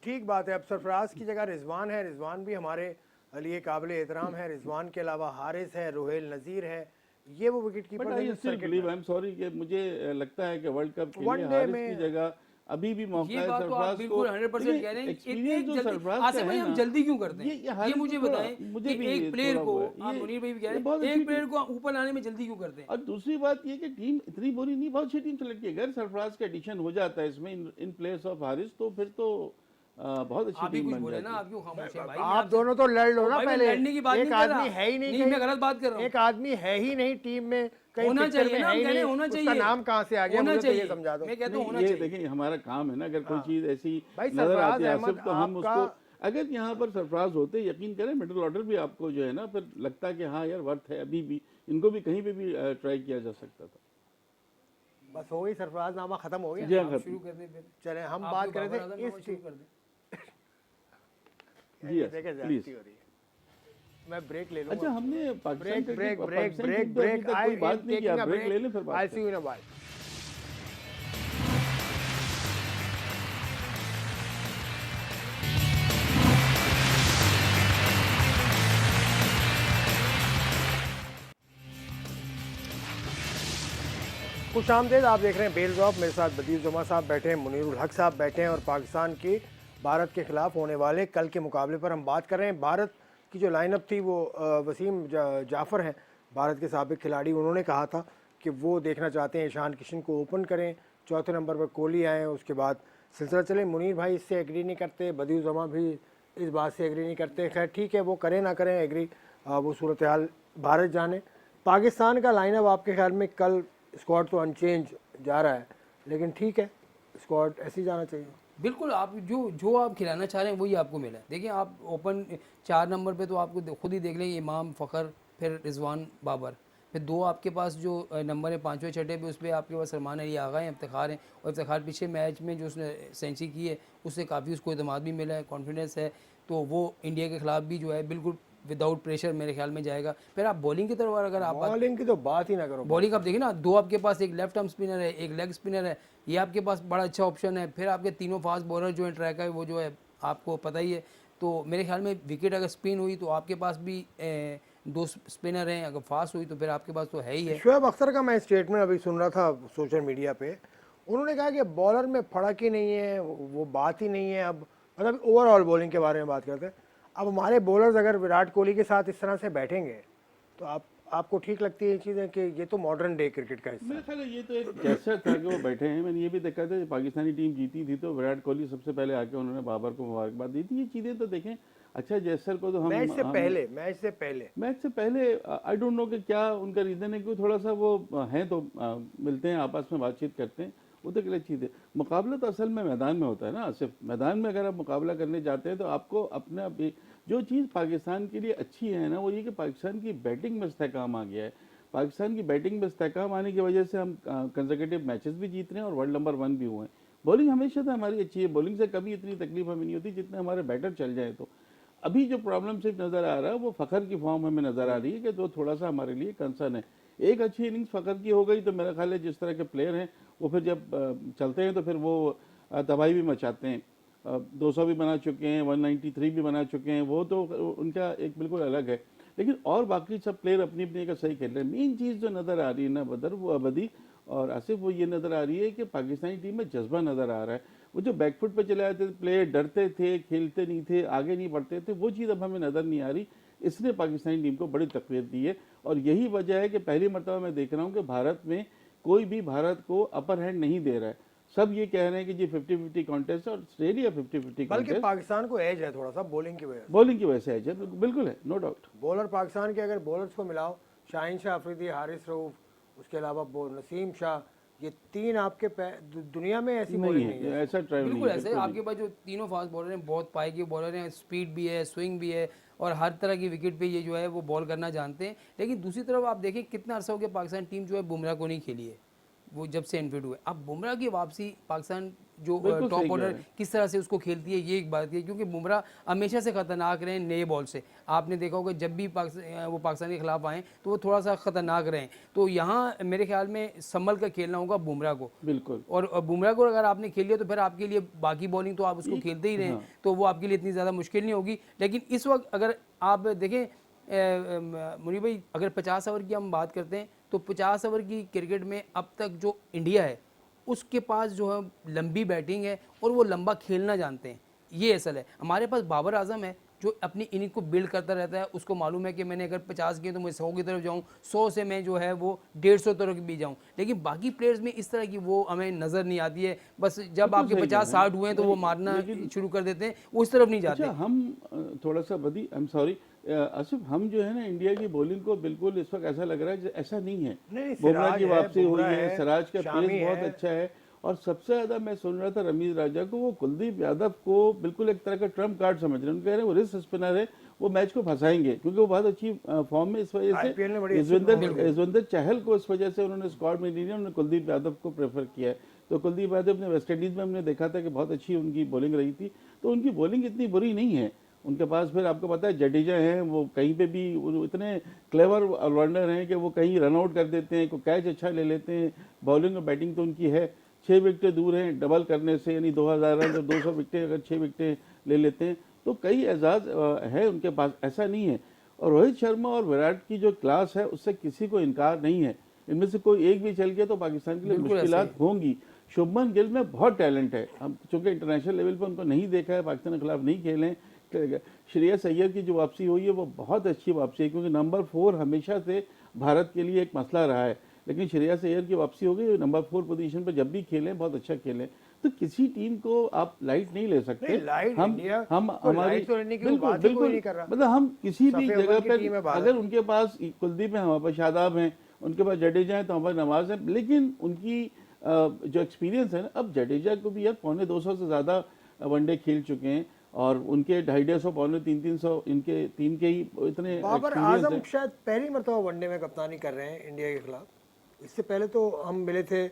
ठीक बात है। अब सरफराज की जगह रिजवान है, रिजवान भी हमारे लिए काबिल एहतराम है। रिजवान के अलावा हारिस है, रोहेल नज़ीर है, ये वो wicket but keeper I still believe, I am sorry कि मुझे लगता है कि वर्ल्ड कप के लिए One day हारिस में- की जगह अभी भी मौका ये है बात तो आप सरफराज बिल्कुल को। 100% कह रहे हैं। एक्सपीरियंस जो जल्दी सरफराज आसिफ का भाई है हम ना, जल्दी क्यों करते हैं? ये हारिस ये मुझे को थोड़ा- बताएं मुझे कि भी एक प्लेयर थोड़ा को, वो है। आप ये- मुनीर भाई भी कह ये रहे बहुत हैं, अच्छी एक प्लेयर को ऊपर लाने में जल्दी क्यों करते हैं? और दूसरी बात ये कि टीम इतनी बुरी नहीं, बहुत अच्छी टीम सेलेक्ट की। अगर सरफराज का एडिशन हो जाता है इसमें इन प्लेयर्स ऑफ हारिस, तो फिर तो बहुत अच्छी आप ही टीम कुछ बन बोले जाती ना, है। आप क्यों खामोश है भाई? आप दोनों तो लड़ लो ना भाई, मैं पहले। लड़ने की बात एक नहीं कर आदमी रहा। है ही नहीं नहीं, कहीं, मैं गलत बात कर रहा हूँ। एक आदमी है ही नहीं टीम में, कहीं होना पिक्चर चाहिए में ना, है हम ही कह रहे हैं नहीं, होना उसका चाहिए। नाम कहाँ से आ गया, होना मुझे तो ये चाहिए। समझा दो। मैं कहता हूँ नहीं, होना ये चाहिए। देखिए हमारा काम है ना, अगर कोई चीज़ ऐसी भाई नज़र सरफराज आती है अहमद आसिफ, तो हम आपका, उसको, अगर यहाँ पर सरफराज होते, यकीन करें मिडिल ऑर्डर भी आपको जो है ना फिर लगता है कि हाँ यार वर्थ है, अभी भी इनको भी कहीं पे भी ट्राई किया जा सकता था। बस हो गई, सरफराज नामा खत्म हो गया। जी हाँ, आप खत्म। शुरू कर दें फिर। चले हम आप बात जो कर बाबर रहे आजम थे नामा इस शुरू चीज, कर दें। जी ये yes, देखे प्लीज। ज्यादती हो रही है। मैं ब्रेक ले अच्छा, लूंगा। हमने Pakistan break break break Pakistan break team पे अभी ब्रेक, तक आई कोई बात एम नहीं किया, टेकिंग अ ब्रेक ले लें ब्रेक, फिर आई बात सी यू करें। इन अ व्हाइल। खुश आमदेद, आप देख रहे हैं बेल ड्रॉप। मेरे साथ बदीर जुमा साहब बैठे हैं, मुनीरुल हक साहब बैठे हैं, और पाकिस्तान की भारत के खिलाफ होने वाले कल के मुकाबले पर हम बात कर रहे हैं। भारत की जो लाइनअप थी वो वसीम जाफ़र हैं, भारत के साबिक खिलाड़ी, उन्होंने कहा था कि वो देखना चाहते हैं ईशान किशन को ओपन करें, चौथे नंबर पर कोहली आए, उसके बाद सिलसिला चले। मुनीर भाई इससे एग्री नहीं करते, बदीर जुमा भी इस बात से एग्री नहीं करते। खैर ठीक है, वो करें ना करें एग्री, वो सूरत हाल भारत जाने। पाकिस्तान का लाइनअप आपके ख्याल में कल, स्क्वाड तो अनचेंज जा रहा है, लेकिन ठीक है, स्क्वाड ऐसे ही जाना चाहिए? बिल्कुल, आप जो आप खिलाना चाह रहे हैं वही आपको मिला है। देखिए, आप ओपन 4 नंबर पे तो आपको खुद ही देख लें, इमाम, फ़खर, फिर रिजवान, बाबर, फिर 2 आपके पास जो नंबर है 5वें छठे पे, उस पर आपके पास सलमान अली आगा हैं, इफ्तिखार हैं। और इफ्तिखार पिछले मैच में जो उसने सेंचुरी की है उससे काफ़ी उसको एतमाद भी मिला है, कॉन्फिडेंस है, तो वो इंडिया के खिलाफ भी जो है बिल्कुल विदाउट प्रेशर मेरे ख्याल में जाएगा। फिर आप बॉलिंग की तरफ अगर आप बॉलिंग की तो बात ही ना करो। बॉलिंग आप देखिए ना, 2 आपके पास, एक लेफ्ट आर्म स्पिनर है, एक लेग स्पिनर है, ये आपके पास बड़ा अच्छा ऑप्शन है। फिर आपके तीनों फास्ट बॉलर जो है, ट्रैक है वो जो है आपको पता ही है। तो मेरे ख्याल में विकेट अगर स्पिन हुई तो आपके पास भी 2 स्पिनर हैं, अगर फास्ट हुई तो फिर आपके पास तो है ही है। शोएब अख्तर का मैं स्टेटमेंट अभी सुन रहा था सोशल मीडिया पे, उन्होंने कहा कि बॉलर में फर्क ही नहीं है, वो बात ही नहीं है। अब मतलब ओवरऑल बॉलिंग के बारे में बात करते हैं। अब हमारे बॉलर्स अगर विराट कोहली के साथ इस तरह से बैठेंगे तो आपको ठीक लगती है ये चीज़ें कि ये तो मॉडर्न डे क्रिकेट का हिस्सा मेरे है? ख्याल है ये तो एक जैसा था कि वो बैठे हैं। मैंने ये भी देखा था, पाकिस्तानी टीम जीती थी तो विराट कोहली सबसे पहले आके उन्होंने बाबर को मुबारकबाद दी थी। ये चीज़ें तो देखें, अच्छा जैसर को तो मैच से हम पहले मैच से पहले आई डोंट नो कि क्या उनका रीज़न है कि थोड़ा सा वो हैं तो मिलते हैं, आपस में बातचीत करते हैं, वो तो गलत चीज़ है। मुकाबला तो असल में मैदान में होता है ना, सिर्फ मैदान में अगर आप मुकाबला करने जाते हैं तो आपको अपने अभी जो चीज़ पाकिस्तान के लिए अच्छी है ना, वो ये कि पाकिस्तान की बैटिंग में इस्तेहकाम आ गया है। पाकिस्तान की बैटिंग में इस्तेहकाम आने की वजह से हम कंसेक्यूटिव मैचेस भी जीत रहे हैं और वर्ल्ड नंबर 1 भी हुए हैं। बॉलिंग हमेशा तो हमारी अच्छी है, बॉलिंग से कभी इतनी तकलीफ हमें नहीं होती जितने हमारे बैटर चल जाए। तो अभी जो प्रॉब्लम सिर्फ नज़र आ रहा है वो फ़खर की फॉर्म हमें नज़र आ रही है कि जो थोड़ा सा हमारे लिए कंसर्न है। एक अच्छी इनिंग्स फ़खर की हो गई तो मेरा ख्याल है जिस तरह के प्लेयर हैं वो फिर जब चलते हैं तो फिर वो तबाही भी मचाते हैं। 200 भी बना चुके हैं, 193 भी बना चुके हैं, वो तो उनका एक बिल्कुल अलग है। लेकिन और बाकी सब प्लेयर अपनी अपनी का सही खेल रहे हैं। मेन चीज़ जो नज़र आ रही है ना बदर, वो अबदी और आसिफ, वो ये नज़र आ रही है कि पाकिस्तानी टीम में जज्बा नज़र आ रहा है। वो जो बैकफुट पे चले आते थे प्लेयर, डरते थे, खेलते नहीं थे, आगे नहीं बढ़ते थे, वो चीज़ अब हमें नज़र नहीं आ रही। इसने पाकिस्तानी टीम को बड़ी तकलीफ दी है और यही वजह है कि पहली मरतबा मैं देख रहा हूँ कि भारत में कोई भी भारत को अपर हैंड नहीं दे रहा है। सब ये कह रहे हैं कि जी 50-50 कॉन्टेस्ट और ऑस्ट्रेलिया 50-50 बल्कि कॉन्टेस्ट। पाकिस्तान को एज है थोड़ा सा बॉलिंग की वजह से। बॉलिंग की वजह से है, बिल्कुल है, नो डाउट। बॉलर पाकिस्तान के अगर बॉलर्स को मिलाओ, शाहीन शाह अफरीदी, हारिस रऊफ, उसके अलावा नसीम शाह, ये 3 आपके दुनिया में ऐसी बॉलिंग नहीं है। ऐसा ट्राई बिल्कुल ऐसे आपके पास जो तीनों फास्ट बॉलर हैं, बहुत पाई के बॉलर हैं, स्पीड भी है, स्विंग भी है, और हर तरह की विकेट पे ये जो है वो बॉल करना जानते हैं। लेकिन दूसरी तरफ आप देखें कितना अर्सा हो गया पाकिस्तान टीम जो है बुमराह को नहीं खेली है, वो जब से इनफिट हुए। अब बुमराह की वापसी, पाकिस्तान जो टॉप ऑर्डर किस तरह से उसको खेलती है, ये एक बात है, क्योंकि बुमराह हमेशा से खतरनाक रहे नए बॉल से। आपने देखा होगा जब भी वो पाकिस्तान के खिलाफ आए तो वो थोड़ा सा खतरनाक रहे। तो यहाँ मेरे ख्याल में संभल कर खेलना होगा बुमराह को, बिल्कुल। और बुमराह को अगर आपने खेल लिया तो फिर आपके लिए बाकी बॉलिंग तो आप उसको खेलते ही रहें, तो वो आपके लिए इतनी ज़्यादा मुश्किल नहीं होगी। लेकिन इस वक्त अगर आप देखें मुनीर भाई, अगर 50 ओवर की हम बात करते हैं तो 50 ओवर की क्रिकेट में अब तक जो इंडिया है उसके पास जो है लंबी बैटिंग है और वो लंबा खेलना जानते हैं, ये असल है। हमारे पास बाबर आजम है, जो अपनी इनिंग को बिल्ड करता रहता है, उसको मालूम है कि मैंने अगर 50 किए तो मैं 100 की तरफ जाऊँ, 100 से मैं जो है वो 150 तरफ भी जाऊँ। लेकिन बाकी प्लेयर्स में इस तरह की वो हमें नज़र नहीं आती है। बस जब आपके सही कह रहे हैं। 50-60 हुए हैं तो वो मारना शुरू कर देते हैं, वो इस तरफ नहीं जाते। अच्छा, हम थोड़ा सा बदी, आई एम सॉरी आसिफ, हम जो है ना इंडिया की बॉलिंग को बिल्कुल इस वक्त ऐसा लग रहा है ऐसा नहीं है। नहीं, बुमराह की सिराज है, वापसी हुई बुमराह है, है, सिराज का शामी पेस बहुत है। अच्छा है, और सबसे ज्यादा मैं सुन रहा था रमीज राजा को, वो कुलदीप यादव को बिल्कुल एक तरह का ट्रम्प कार्ड समझ रहे हैं। उनके कह रहे हैं वो रिस्ट स्पिनर है, वो मैच को फंसाएंगे, क्योंकि वो बहुत अच्छी फॉर्म में। इस वजह IPL में बड़ी से अच्छी performance है। युजवेंद्र चहल को इस वजह से उन्होंने स्क्वाड में नहीं लिया, उन्होंने कुलदीप यादव को प्रेफर किया है। तो कुलदीप यादव ने वेस्ट इंडीज में हमने देखा था कि बहुत अच्छी उनकी बॉलिंग रही थी, तो उनकी बॉलिंग इतनी बुरी नहीं है उनके पास। फिर आपको पता है जडेजा हैं, वो कहीं पे भी वो इतने क्लेवर ऑलराउंडर हैं कि वो कहीं रन आउट कर देते हैं, कोई कैच अच्छा ले लेते हैं। बॉलिंग और बैटिंग तो उनकी है, 6 विकेटें दूर हैं डबल करने से, यानी 2000 रन और 200 विकेटें अगर 6 विकेटें ले लेते हैं तो कई एजाज है उनके पास, ऐसा नहीं है। और रोहित शर्मा और विराट की जो क्लास है उससे किसी को इनकार नहीं है। इनमें से कोई एक भी चल गया तो पाकिस्तान के लिए बिल्कुल मुश्किलात होंगी। शुभमन गिल में बहुत टैलेंट है, हम चूंकि इंटरनेशनल लेवल पर उनको नहीं देखा है, पाकिस्तान के खिलाफ नहीं खेले। श्रेयस अय्यर की जो वापसी हुई है वो बहुत अच्छी वापसी है, क्योंकि नंबर 4 हमेशा से भारत के लिए एक मसला रहा है, लेकिन श्रेयस अय्यर की वापसी हो गई। नंबर 4 पोजीशन पर जब भी खेलें बहुत अच्छा खेलें, तो किसी टीम को आप लाइट नहीं ले सकते। नहीं, लाइट हम इंडिया हम को हमारी लाइट तो लेने की बिल्कुल बात ही कोई बिल्कुल नहीं कर रहा। मतलब हम किसी भी सफेद जगह अव्वल की टीम है पर भारत। अगर उनके पास कुलदीप है, हमारे पास शादाब हैं, उनके पास जडेजा है, तो हमारे नवाज है, लेकिन उनकी जो एक्सपीरियंस है ना, अब जडेजा को भी यार 250 से ज़्यादा वनडे खेल चुके हैं, और उनके 250 300 इनके टीम के ही इतने बाबर एक्सपीरियंस आजम है। शायद पहली मरतबा वनडे में कप्तानी कर रहे हैं इंडिया के खिलाफ। इससे पहले तो हम मिले थे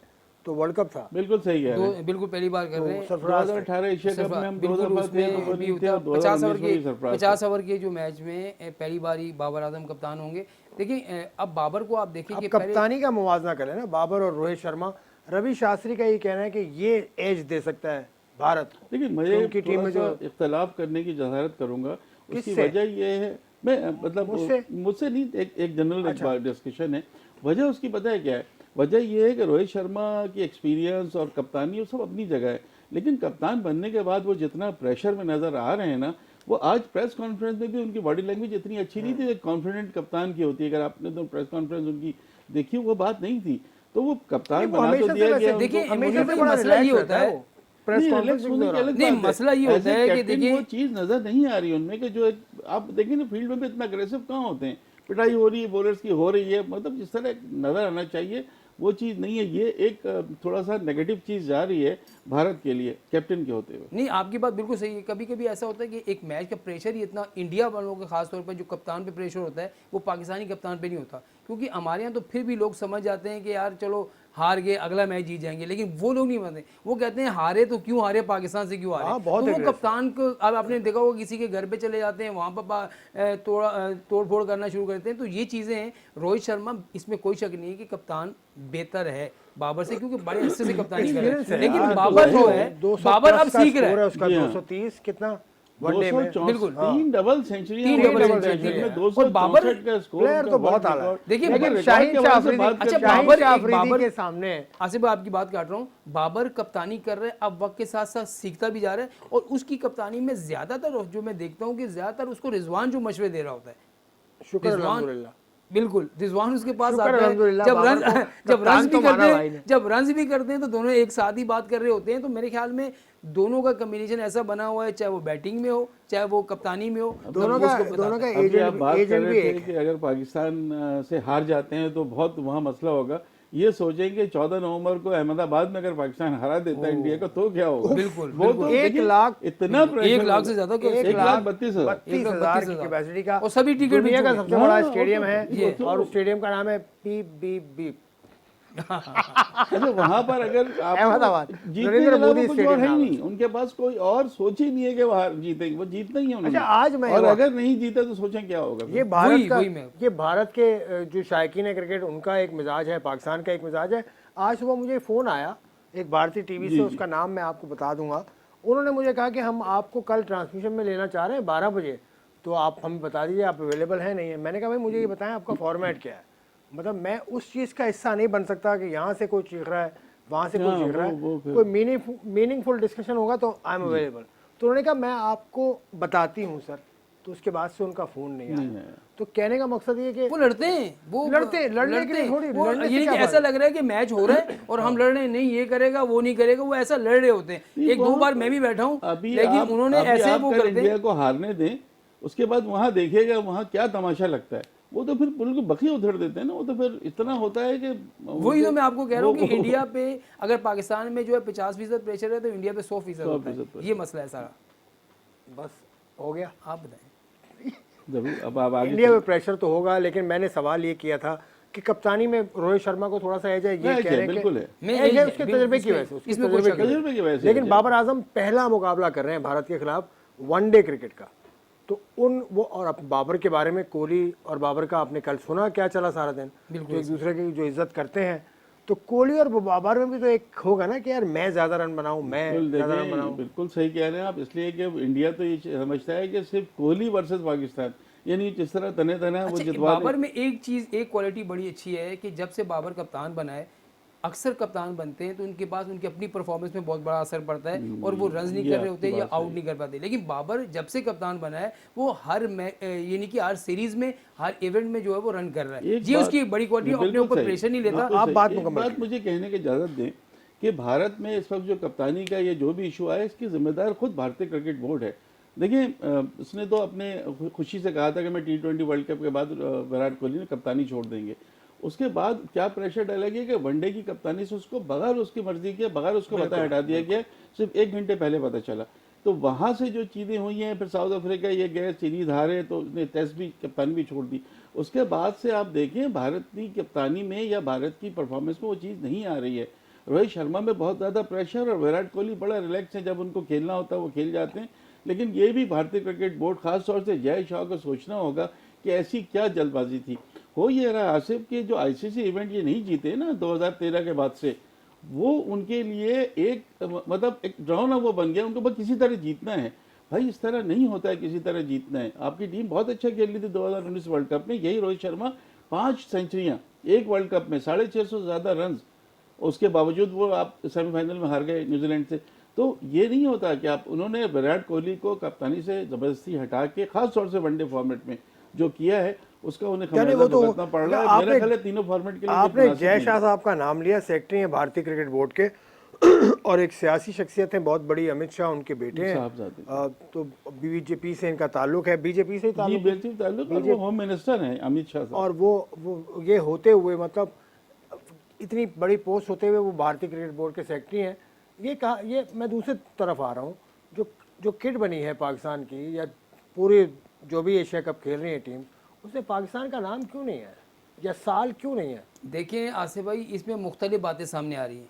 तो वर्ल्ड कप था। बिल्कुल सही है। बिल्कुल पहली बार कर रहे हैं। सरफराज थे। 2018 एशिया कप में हम 2 बिल्कुल दफा थे उसमें तो वो भी नहीं थे, होता और 2019 में भी सरफराज थे। 50 ओवर के जो मैच में पहली बार ही बाबर आजम कप्तान होंगे। देखिए अब बाबर को आप देखिए अब कि पहले कप्तानी का मुवाजना करें ना, बाबर और रोहित शर्मा, रवि शास्त्री का ये कहना है कि ये एज दे सकता है भारत को। लेकिन मैं उनकी टीम में जो इख्तलाफ करने की जजारत करूंगा, उसकी किससे? वजह ये है, मैं मतलब मुझसे नहीं, एक जनरल डिस्कशन है। वजह उसकी पता है क्या है? वजह ये है कि रोहित शर्मा की एक्सपीरियंस और कप्तानी वो सब अपनी जगह है, लेकिन कप्तान बनने के बाद वो जितना प्रेशर में नजर आ रहे हैं ना, वो आज प्रेस कॉन्फ्रेंस में भी उनकी बॉडी लैंग्वेज इतनी अच्छी नहीं थी, एक कॉन्फिडेंट कप्तान की होती है। अगर आपने तो प्रेस कॉन्फ्रेंस उनकी देखी, वो बात नहीं थी, तो वो कप्तान नहीं, वो बना तो हमेशा से दिया वैसे- गया देखिए, उनको। हमेशा मुझे से तो बड़ा मसला ये relax होता रहता है, वो प्रेस नहीं, कॉन्फ्रेंस relax होने की अलग नहीं, बात है। मसला ये As होता a है कि captain देखिए- वो चीज नजर नहीं आ रही उनमें कि जो एक आप देखें ना, फील्ड में भी इतना अग्रेसिव कहाँ होते हैं, पिटाई हो रही है बॉलर्स की, हो रही है, मतलब जिस तरह नजर आना चाहिए वो चीज़ नहीं है। ये एक थोड़ा सा नेगेटिव चीज़ जा रही है भारत के लिए कैप्टन के होते हुए। नहीं, आपकी बात बिल्कुल सही है। कभी कभी ऐसा होता है कि एक मैच का प्रेशर ही इतना इंडिया वालों का खास तौर पर जो कप्तान पे प्रेशर होता है वो पाकिस्तानी कप्तान पे नहीं होता, क्योंकि हमारे यहाँ तो फिर भी लोग समझ जाते हैं कि यार चलो हार गए, अगला मैच जीत जाएंगे, लेकिन वो लोग नहीं मानते। वो कहते हैं हारे तो क्यों हारे, पाकिस्तान से क्यों हारे। हाँ, बहुत तो वो aggressive। कप्तान को, अब आपने देखा होगा किसी के घर पे चले जाते हैं, वहाँ पर तोड़ फोड़ करना शुरू करते हैं। तो ये चीज़ें हैं। रोहित शर्मा, इसमें कोई शक नहीं है कि कप्तान बेहतर है बाबर से, क्योंकि बड़े अच्छे से कप्तानी कर रहे Experience है हैं। लेकिन यार, बाबर जो है, 200 बाबर अब प्लस का सीख रहा स्कोर है। उसका जी हाँ। 230 कितना वनडे में। 264 बिल्कुल। 3 डबल सेंचुरियां तीन हो डबल गई सेंचुरी में, है। 264 और बाबर का स्कोर प्लेयर उनका तो बहुत वर्ल्ड आला है। रिकॉर्ड। देखिए, लेकिन शाहीन रिकॉर्ड के हवाले से शाह बात अच्छा, करते हैं। शाहीन बाबर शाह एक अफरीदी बाबर- के सामने है। आसिफ भाई आपकी बात काट रहा हूँ, बाबर कप्तानी कर रहे हैं, अब वक्त के साथ साथ सीखता भी जा रहा है, और उसकी कप्तानी में ज्यादातर जो मैं देखता हूँ कि ज्यादातर उसको रिजवान जो मशवरे दे रहा होता है। शुक्र रिजवान, अल्हम्दुलिल्लाह। बिल्कुल, रिजवान उसके पास शुक्र आता है, अल्हम्दुलिल्लाह, जब बाबर रन को जब कप्तान रन तो भी माना करते भाई ने। हैं, जब रन भी करते हैं तो दोनों एक साथ ही बात कर रहे होते हैं। तो मेरे ख्याल में दोनों का कम्बिनेशन ऐसा बना हुआ है, चाहे वो बैटिंग में हो चाहे वो कप्तानी में हो, दोनों वो का उसको बताता है। अभी आप बात कर एजेंट भी रहे थे एक कि अगर पाकिस्तान से हार जाते हैं तो बहुत वहाँ मसला होगा। ये सोचेंगे 14 नवंबर को अहमदाबाद में अगर पाकिस्तान हरा देता है इंडिया को तो क्या होगा। बिल्कुल, वो तो 1 देखिए, लाख इतना प्रेशर 1 लाख से ज्यादा का 1,32,000 32,000 की कैपेसिटी का, और सभी टिकट दुनिया का बिक सबसे बड़ा हाँ, स्टेडियम वो है, तो- और उस स्टेडियम का नाम है PBB। अच्छा, वहां पर अगर अहमदाबाद, आप जीतने नरेंद्र के अलावा मोदी कुछ स्टेडियम और है ही नाम है नहीं, उनके पास कोई और सोच ही नहीं है कि वो जीतेंगे, वो जीतना ही है उन्होंने। अच्छा, आज मैं और अगर नहीं जीता तो सोचें क्या होगा फिर? ये भारत वही- का, वही मैं- ये भारत के जो शायकीन है क्रिकेट, उनका एक मिजाज है, पाकिस्तान का एक मिजाज है। आज सुबह मुझे फ़ोन आया एक भारतीय टीवी से, उसका नाम मैं आपको बता दूंगा। उन्होंने मुझे कहा कि हम आपको कल ट्रांसमिशन में लेना चाह रहे हैं 12 बजे, तो आप हमें बता दीजिए आप अवेलेबल हैं नहीं है। मैंने कहा भाई मुझे ये बताएं आपका फॉर्मेट क्या है, मतलब मैं उस चीज़ का हिस्सा नहीं बन सकता कि यहाँ से कोई चीख रहा है, वहाँ से कोई चीख रहा है, कोई मीनिंगफुल डिस्कशन होगा तो आई एम अवेलेबल। तो उन्होंने कहा मैं आपको बताती हूँ सर। तो उसके बाद से उनका फोन नहीं नहीं आया। आया। तो कहने का मकसद ये कि वो लड़ते हैं, वो लड़ने के लिए थोड़ी, वो लड़ने से ये नहीं क्या कि बात ऐसा लग रहा है कि मैच हो रहा है और हम लड़ रहे हैं, नहीं ये करेगा वो नहीं करेगा, वो ऐसा लड़ रहे होते हैं। एक दो बार मैं भी बैठा हूँ, लेकिन उन्होंने ऐसे वो करते इंडिया हैं। को हारने दें, उसके बाद वहां देखिएगा वहां क्या तमाशा लगता है। वो तो फिर बिल्कुल बखी उधेड़ देते हैं ना, वो तो फिर इतना होता है कि वही तो मैं आपको कह रहा हूँ कि इंडिया पे अगर पाकिस्तान में जो है 50% प्रेशर है तो इंडिया पे 100% होता है। 100% ये मसला है सारा। बस हो गया। आप बताएं। जरूर। अब आप आगे इंडिया में प्रेशर तो होगा, लेकिन मैंने सवाल ये किया था कि कप्तानी में रोहित शर्मा को थोड़ा सा एज है, ये मैच कह है, रहे हैं बिल्कुल कि है। मैं एज है एज उसके है, तजुर्बे की इसमें- वजह से, उसके इसमें कोई तजुर्बे शक की नहीं। वजह तजुर्बे की वजह से। से लेकिन एज है। बाबर आजम पहला मुकाबला कर रहे हैं भारत के खिलाफ वनडे क्रिकेट का, तो उन वो और बाबर के बारे में, कोहली और बाबर का आपने कल सुना क्या चला सारा दिन, तो एक दूसरे की जो इज्जत करते हैं, तो कोहली और बाबर में भी तो एक होगा ना कि यार मैं ज्यादा रन बनाऊं, मैं बिल्कुल ज्यादा रन देखें, बनाऊं। बिल्कुल सही कह रहे हैं आप। इसलिए कि इंडिया तो ये समझता है कि सिर्फ कोहली वर्सेस पाकिस्तान, यानी जिस तरह तने तना वो अच्छा, जितवा बाबर दें। में एक चीज, एक क्वालिटी बड़ी अच्छी है कि जब से बाबर कप्तान बना है, अक्सर कप्तान बनते हैं तो उनके पास उनकी अपनी परफॉर्मेंस में बहुत बड़ा असर पड़ता है और वो रन नहीं ये कर रहे आपकी होते या बात आउट नहीं कर पाते। लेकिन बाबर जब से कप्तान बना है वो हर यानी कि हर सीरीज में, हर इवेंट में जो है वो रन कर रहा है। एक ये बात- उसकी बड़ी क्वालिटी, अपने बिल्कुल ऊपर सही, प्रेशर नहीं लेता। बिल्कुल आप सही। बात एक मुकम्मल बात मुझे कहने की इजाजत दें कि भारत में इस वक्त जो कप्तानी का ये जो भी इशू आया, इसकी जिम्मेदार खुद भारतीय क्रिकेट बोर्ड है। देखिए, उसने तो अपने खुशी से कहा था कि मैं T20 वर्ल्ड कप के बाद विराट कोहली ने कप्तानी छोड़ देंगे। उसके बाद क्या प्रेशर डाला गया कि वनडे की कप्तानी से उसको बगैर उसकी मर्जी के, बगैर उसको पता हटा दिया गया, सिर्फ 1 घंटे पहले पता चला। तो वहां से जो चीज़ें हुई हैं, फिर साउथ अफ्रीका ये गए, सीरीज हारे तो उसने टेस्ट भी, कप्तानी भी छोड़ दी। उसके बाद से आप देखें भारत की कप्तानी में या भारत की परफॉर्मेंस में वो चीज़ नहीं आ रही है। रोहित शर्मा में बहुत ज़्यादा प्रेशर और विराट कोहली बड़ा रिलैक्स है, जब उनको खेलना होता है वो खेल जाते हैं। लेकिन ये भी भारतीय क्रिकेट बोर्ड, खास तौर से जय शाह को सोचना होगा कि ऐसी क्या जल्दबाजी थी। हो ये रहा आसिफ के जो आईसीसी इवेंट ये नहीं जीते ना 2013 के बाद से, वो उनके लिए एक मतलब एक ड्रॉ ना वो बन गया, उनको बस किसी तरह जीतना है। भाई इस तरह नहीं होता है, किसी तरह जीतना है। आपकी टीम बहुत अच्छा खेल रही थी 2019 वर्ल्ड कप में, यही रोहित शर्मा 5 सेंचुरियां एक वर्ल्ड कप में, 650 से ज़्यादा रन, उसके बावजूद वो आप सेमीफाइनल में हार गए न्यूजीलैंड से। तो ये नहीं होता कि आप, उन्होंने विराट कोहली को कप्तानी से ज़बरदस्ती हटा के, खास तौर से वनडे फॉर्मेट में जो किया है उसका उन्हें यानी खमियाजा वो तो भुगतना पड़ रहा है। आपने- मेरा ख्याल है तीनों फॉर्मेट के लिए ये आपने मुनासिब जय नहीं शाह है। साहब का नाम लिया, सेक्रेटरी हैं भारतीय क्रिकेट बोर्ड के और एक सियासी शख्सियत है बहुत बड़ी, अमित शाह उनके बेटे हैं। साहबजादे। तो बीजेपी से इनका ताल्लुक है, बीजेपी से ही जी ताल्लुक है। बिल्कुल ताल्लुक, और वो होम मिनिस्टर हैं अमित शाह साहब। और वो ये होते हुए, मतलब इतनी बड़ी पोस्ट होते हुए वो भारतीय क्रिकेट बोर्ड के सेक्रेटरी हैं। ये मैं दूसरी तरफ आ रहा हूँ, जो किट बनी है पाकिस्तान की, या पूरे जो भी एशिया कप खेल रही है टीम, उसमें पाकिस्तान का नाम क्यों नहीं है या साल क्यों नहीं है? देखिए आसिफ भाई, इसमें मुख्तलिफ बातें सामने आ रही हैं।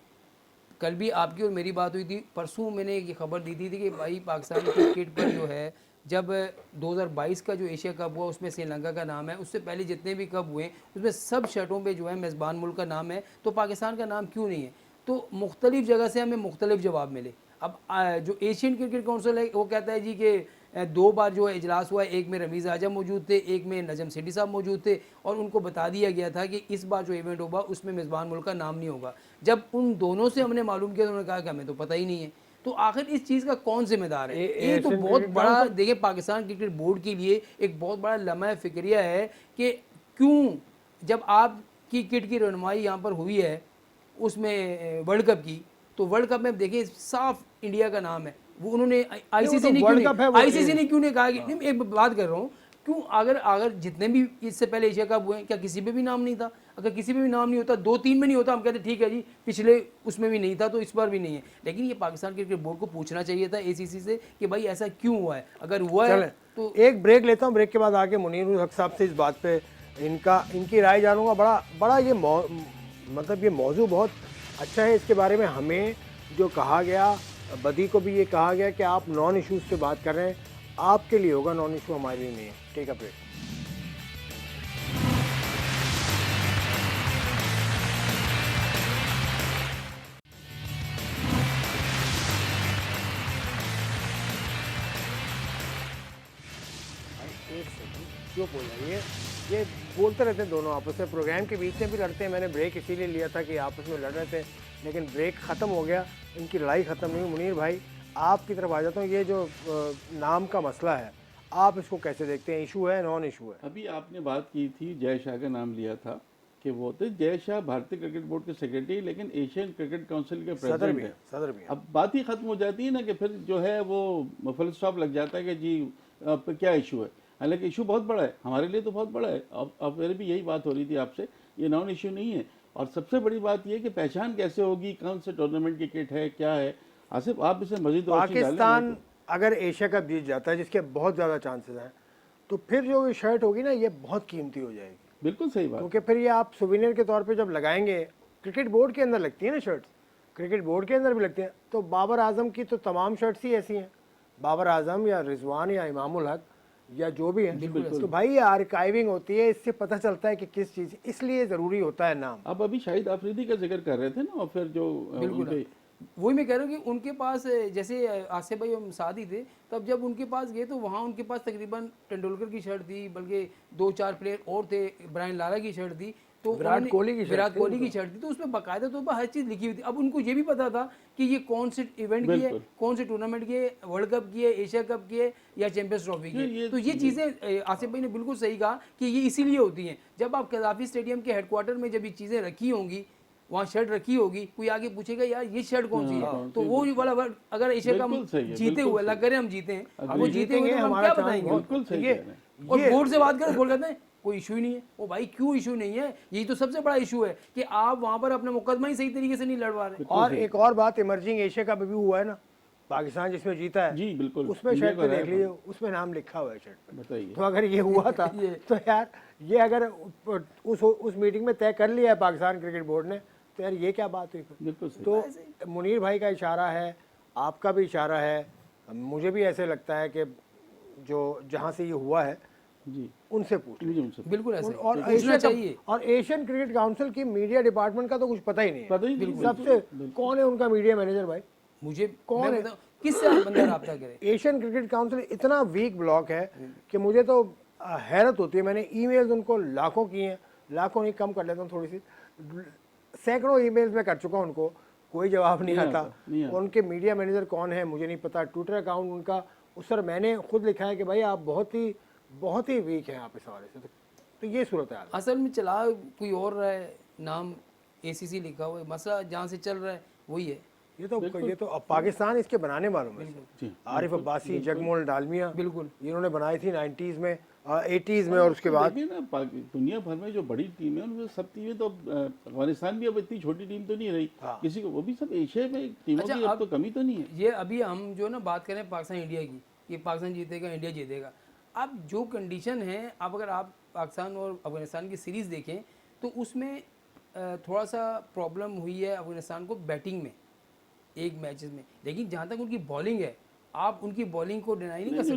कल भी आपकी और मेरी बात हुई थी, परसों मैंने ये खबर दी थी कि भाई पाकिस्तान की क्रिकेट पर जो है, जब 2022 का जो एशिया कप हुआ उसमें श्रीलंका का नाम है, उससे पहले जितने भी कप हुए उसमें सब शर्टों पे जो है मेज़बान मुल्क का नाम है, तो पाकिस्तान का नाम क्यों नहीं है? तो मुख्तलिफ जगह से हमें मुख्तलिफ जवाब मिले। अब जो एशियन क्रिकेट काउंसिल है वो कहता है जी कि 2 बार जो है इजलास हुआ है, एक में रमीज़ आजम मौजूद थे, एक में नजम सेठी साहब मौजूद थे, और उनको बता दिया गया था कि इस बार जो इवेंट होगा उसमें मेज़बान मुल्क का नाम नहीं होगा। जब उन दोनों से हमने मालूम किया तो उन्होंने कहा कि हमें तो पता ही नहीं है। तो आखिर इस चीज़ का कौन जिम्मेदार है? ये तो बहुत बड़ा, देखिए पाकिस्तान क्रिकेट बोर्ड के लिए एक बहुत बड़ा लम्हा फिक्रिया है कि क्यों, जब आपकी किट की रहनुमाई यहाँ पर हुई है उसमें वर्ल्ड कप की, तो वर्ल्ड कप में देखिए साफ इंडिया का नाम है, वो उन्होंने आईसीसी ने क्यों नहीं कहा कि नहीं, एक बात कर रहा हूँ, क्यों अगर जितने भी इससे पहले एशिया कप हुए क्या किसी पे भी नाम नहीं था? अगर किसी पे भी नाम नहीं होता, 2-3 में नहीं होता, हम कहते ठीक है जी पिछले उसमें भी नहीं था तो इस बार भी नहीं है। लेकिन ये पाकिस्तान क्रिकेट बोर्ड को पूछना चाहिए था एसीसी से कि भाई ऐसा क्यों हुआ है। अगर हुआ है तो एक ब्रेक लेता हूँ, ब्रेक के बाद आके मुनीर हक साहब से इस बात पे इनकी राय जानूंगा। बड़ा ये मतलब ये मौजू बहुत अच्छा है। इसके बारे में हमें जो कहा गया, बदी को भी ये कहा गया कि आप नॉन इश्यूज से बात कर रहे हैं, आपके लिए होगा नॉन इशू, हमारे लिए नहीं है। Take a break. एक सेकंड चुप हो जाइए, ये बोलते रहते हैं दोनों आपस में, प्रोग्राम के बीच में भी लड़ते हैं। मैंने ब्रेक इसीलिए लिया था कि आपस में लड़ रहे थे, लेकिन ब्रेक ख़त्म हो गया, इनकी लड़ाई ख़त्म नहीं हुई। मुनीर भाई आपकी तरफ आ जाता हूँ। ये जो नाम का मसला है, आप इसको कैसे देखते हैं, इशू है नॉन इशू है? अभी आपने बात की थी, जय शाह का नाम लिया था कि वो थे जय शाह भारतीय क्रिकेट बोर्ड के सेक्रेटरी, लेकिन एशियन क्रिकेट काउंसिल के सदर प्रेसिडेंट भी है। है, सदर भी है। अब बात ही खत्म हो जाती है ना कि फिर जो है वो फुल स्टॉप लग जाता है कि जी अब क्या इशू है। हालांकि इशू बहुत बड़ा है, हमारे लिए तो बहुत बड़ा है। अब मेरी भी यही बात हो रही थी आपसे, ये नॉन इशू नहीं है। और सबसे बड़ी बात ये कि पहचान कैसे होगी, कौन से टूर्नामेंट की किट है, क्या है। आसिफ आप इसे मजीद रोशनी डालें। पाकिस्तान अगर एशिया कप जीत जाता है, जिसके बहुत ज़्यादा चांसेस हैं, तो फिर जो ये शर्ट होगी ना, ये बहुत कीमती हो जाएगी। बिल्कुल सही बात। क्योंकि फिर ये आप सुविनियर के तौर पे जब लगाएंगे, क्रिकेट बोर्ड के अंदर लगती है ना शर्ट्स, क्रिकेट बोर्ड के अंदर भी लगती हैं, तो बाबर आजम की तो तमाम शर्ट्स ही ऐसी हैं। बाबर आजम या रिजवान या इमामुल हक या जो भी है, तो भाई ये आर्काइविंग होती है, इससे पता चलता है कि किस चीज़, इसलिए ज़रूरी होता है नाम। अब अभी शाहिद आफरीदी का जिक्र कर रहे थे ना, और फिर जो बिल्कुल वही मैं कह रहा हूँ कि उनके पास जैसे आसिफ भाई हम सादी थे, तब जब उनके पास गए तो वहाँ उनके पास तकरीबन तेंदुलकर की शर्ट थी, बल्कि 2-4 प्लेयर और थे, ब्रायन लारा की शर्ट थी, तो विराट कोहली की शर्ट थी, तो उसमें बाकायदा तौर पर हर चीज़ लिखी हुई थी। अब उनको ये भी पता था कि ये कौन से इवेंट की है, कौन से टूर्नामेंट की है, वर्ल्ड कप की है, एशिया कप की है या चैंपियंस ट्रॉफी की है। तो ये चीज़ें आसिफ भाई ने बिल्कुल सही कहा कि ये इसीलिए होती हैं। जब आप कज़ाफी स्टेडियम के हेडक्वार्टर में जब ये चीज़ें रखी होंगी, वहाँ शर्ट रखी होगी, कोई आगे पूछेगा यार ये शर्ट कौन सी है, तो वो वाला वर्ड अगर एशिया कप जीते हुए, अल्लाह करे हम जीते हैं, वो जीते हुए हम क्या बताएंगे। और बोर्ड से बात करें, बोल कहते हैं कोई इशू ही नहीं है। ओ भाई क्यों इशू नहीं है, यही तो सबसे बड़ा इशू है कि आप वहाँ पर अपना मुकदमा ही सही तरीके से नहीं लड़वा रहे। और एक और बात, इमर्जिंग एशिया कप भी हुआ है ना, पाकिस्तान जिसमें जीता है, जी बिल्कुल, उसमें शर्ट पे देख लीजिए, उसमें नाम लिखा हुआ है शर्ट पे। बताइए, तो अगर ये हुआ था तो यार ये अगर उस मीटिंग में तय कर लिया है पाकिस्तान क्रिकेट बोर्ड ने, तो यार ये क्या बात हुई? बिल्कुल सही। तो मुनीर भाई का इशारा है, आपका भी इशारा है, मुझे भी ऐसे लगता है कि जो जहाँ से ये हुआ है जी उनसे पूछ उनसे बिल्कुल ऐसे और एशियन क्रिकेट काउंसिल की मीडिया डिपार्टमेंट का तो कुछ पता ही नहीं है। पता ही नहीं। सबसे कौन है उनका मीडिया मैनेजर भाई? मुझे कौन है, किससे बंदा रब्ता करे? एशियन क्रिकेट काउंसिल इतना वीक ब्लॉक है कि मुझे तो हैरत होती है। मैंने ईमेल्स उनको लाखों की हैं, लाखों नहीं कम कर लेता हूँ थोड़ी सी, सैकड़ों ईमेल्स में कर चुका हूँ उनको, कोई जवाब नहीं आता। उनके मीडिया मैनेजर कौन है मुझे नहीं पता, ट्विटर अकाउंट उनका उस सर मैंने खुद लिखा है कि भाई आप बहुत ही वीक हैं आप इस हवाले से। तो ये सूरत है। असल में चला कोई और रहा है, नाम ACC लिखा हुआ है, मसला जहाँ से चल रहा है वही है। ये तो अब पाकिस्तान इसके बनाने वालों में से आरिफ अब्बासी, जगमोहन डालमिया, बिल्कुल इन्होंने बनाई थी 90s में, 80s में, और उसके बाद देखिए ना दुनिया भर में जो बड़ी टीम है उनमें सब टीमें तो अफगानिस्तान भी अब इतनी छोटी टीम तो नहीं रही किसी को, वो भी सब एशिया में टीमों की अब तो कमी तो नहीं है। ये अभी हम जो ना बात करें पाकिस्तान इंडिया की, कि पाकिस्तान जीतेगा इंडिया जीतेगा, अब जो कंडीशन है, अब अगर आप पाकिस्तान और अफगानिस्तान की सीरीज़ देखें तो उसमें थोड़ा सा प्रॉब्लम हुई है अफगानिस्तान को बैटिंग में एक मैचेस में, लेकिन जहाँ तक उनकी बॉलिंग है, आप उनकी बॉलिंग को डिनाई नहीं कर सकते।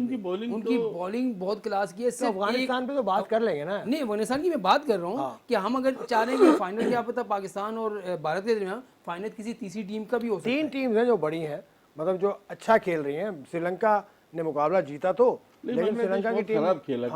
उनकी बॉलिंग बहुत क्लास की है। तो अफगानिस्तान पे तो बात कर लेंगे ना। नहीं, अफगानिस्तान की मैं बात कर रहा हूँ कि हम अगर चाह रहे हैं कि फाइनल क्या पता पाकिस्तान और भारत के दरमियान फाइनल किसी तीसरी टीम का भी हो सकता है। 3 टीम्स हैं जो बड़ी हैं, मतलब जो अच्छा खेल रही हैं। श्रीलंका ने मुकाबला जीता तो, लेकिन श्रीलंका की टीम खराब खेला,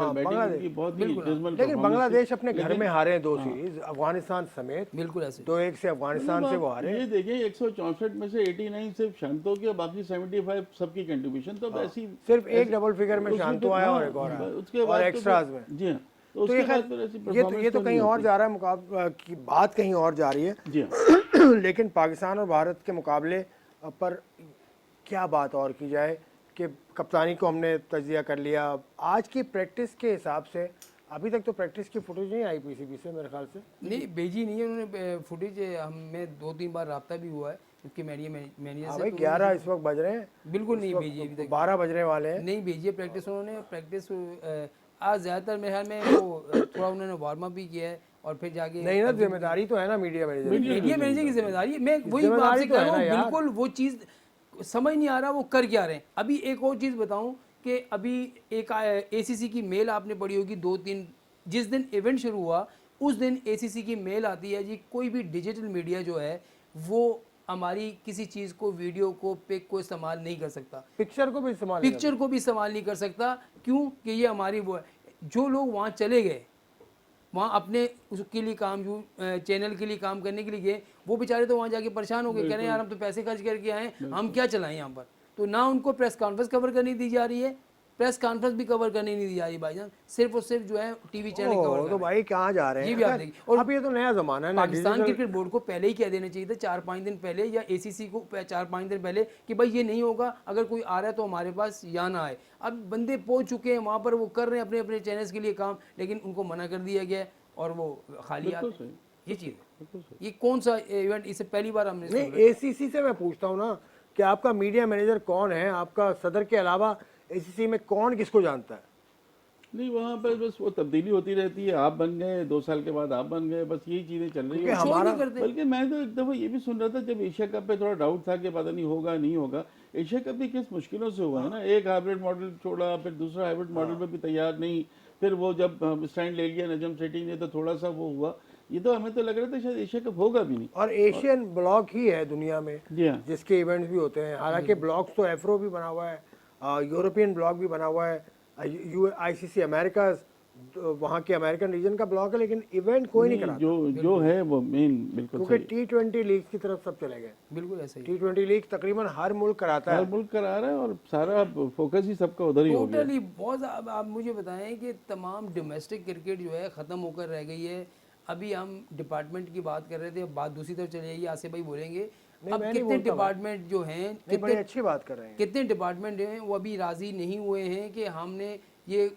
लेकिन बांग्लादेश अपने घर में हारे 2 सीरीज, अफगानिस्तान समेत। बिल्कुल ऐसे 2-1 से अफगानिस्तान से वो हारे। ये देखें 164 में से 89 सिर्फ शांतो के, बाकी 75 सबकी कंट्रीब्यूशन। तो ऐसी सिर्फ एक डबल फिगर में शांतो आया और एक और आया, उसके बाद एक्स्ट्राज में। जी हाँ, तो ये तो कहीं और जा रहा है, मुकाबला की बात कहीं और जा रही है। जी हाँ। लेकिन पाकिस्तान और भारत के मुकाबले पर क्या बात और की जाए कि कप्तानी को हमने तजिया कर लिया। आज की प्रैक्टिस के हिसाब से अभी तक तो प्रैक्टिस की फुटेज नहीं आई PCB से, मेरे ख्याल से नहीं भेजी नहीं है उन्होंने फुटेज। हमें 2-3 बार रब्ता भी हुआ है उसके मैनेजर से। भाई 11 इस वक्त बज रहे हैं, बिल्कुल नहीं भेजी अभी तक, 12 बजने वाले हैं, नहीं भेजी है प्रैक्टिस उन्होंने। प्रैक्टिस आज ज़्यादातर मेरे ख्याल में वो थोड़ा उन्होंने वार्म अप भी किया है और फिर जाके नहीं ना, जिम्मेदारी तो है ना मीडिया मैनेजर की जिम्मेदारी। मैं वही बात से कह रहा हूँ, बिल्कुल वो चीज़ समझ नहीं आ रहा वो कर क्या रहे हैं। अभी एक और चीज़ बताऊं कि अभी एक ACC की मेल आपने पढ़ी होगी 2-3, जिस दिन इवेंट शुरू हुआ उस दिन ACC की मेल आती है जी, कोई भी डिजिटल मीडिया जो है वो हमारी किसी चीज़ को, वीडियो को, पिक को इस्तेमाल नहीं कर सकता, पिक्चर को भी इस्तेमाल नहीं कर सकता। क्यों कि ये हमारी वो है। जो लोग वहाँ चले गए, वहाँ अपने उसके लिए काम, चैनल के लिए काम करने के लिए गए, वो बेचारे तो वहाँ जाके परेशान हो गए, कह रहे हैं यार हम तो पैसे खर्च करके आए, हम क्या चलाएं यहाँ पर। तो ना उनको प्रेस कॉन्फ्रेंस कवर करनी दी जा रही है, प्रेस कॉन्फ्रेंस भी कवर करने नहीं दी जा रही भाईजान, सिर्फ और सिर्फ जो है टीवी चैनल कवर तो कर भाई कहाँ जा रहे हैं? ये भी आप खैर, देखिए। और अब ये तो नया जमाना है ना, पाकिस्तान डिजिटल। क्रिकेट बोर्ड को पहले ही कह देना चाहिए था 4-5 दिन पहले, या एसीसी को 4-5 दिन पहले कि भाई ये नहीं होगा, अगर कोई आ रहा है तो हमारे पास या ना आए। अब बंदे पहुंच चुके हैं वहां पर, वो कर रहे हैं अपने अपने चैनल्स के लिए काम, लेकिन उनको मना कर दिया गया है और वो खाली आते हैं। ये चीज़ है। ये कौन सा इवेंट, इससे पहली बार हमने नहीं, एसीसी से मैं पूछता हूँ ना कि आपका मीडिया मैनेजर कौन है, आपका सदर के अलावा एसीसी में कौन किसको जानता है? नहीं, वहाँ पर बस वो तब्दीली होती रहती है, आप बन गए 2 साल के बाद आप बन गए, बस यही चीज़ें चल रही क्योंकि है। हमारा बल्कि मैं तो एक दफ़ा ये भी सुन रहा था, जब एशिया कप पे थोड़ा डाउट था कि पता नहीं होगा नहीं होगा, एशिया कप भी किस मुश्किलों से हुआ है ना, एक हाइब्रिड मॉडल छोड़ा, फिर दूसरा हाइब्रिड मॉडल पे भी तैयार नहीं, फिर वो जब स्टैंड ले लिया नजम सेठी ने तो थोड़ा सा वो हुआ, ये तो हमें तो लग रहा था शायद एशिया कप होगा भी नहीं। और एशियन ब्लॉक ही है दुनिया में जी हाँ, जिसके इवेंट्स भी होते हैं। हालांकि ब्लॉक्स तो एफ्रो भी बना हुआ है, यूरोपियन ब्लॉक भी बना हुआ है, आईसीसी अमेरिका, वहाँ के अमेरिकन रीजन का ब्लॉक है, लेकिन इवेंट कोई नहीं कराता जो है वो मेन बिल्कुल क्योंकि सही। T20 लीग की तरफ सब चले गए। बिल्कुल ऐसा ही T20 लीग तकरीबन हर मुल्क कराता हर है। मुल्क करा रहा है और सारा फोकस ही सबका उधर ही हो गया। टोटली बहुत अब आप मुझे बताएं कि तमाम डोमेस्टिक क्रिकेट जो है ख़त्म होकर रह गई है। अभी हम डिपार्टमेंट की बात कर रहे थे, अब बात दूसरी तरफ चली जाएगी, आसिफ भाई बोलेंगे। अब मैं नहीं कितने बोलता डिपार्टमेंट जो हैं, नहीं, बड़ी अच्छी बात कर रहे हैं। कितने डिपार्टमेंट हैं वो अभी राज़ी नहीं हुए हैं कि हमने ये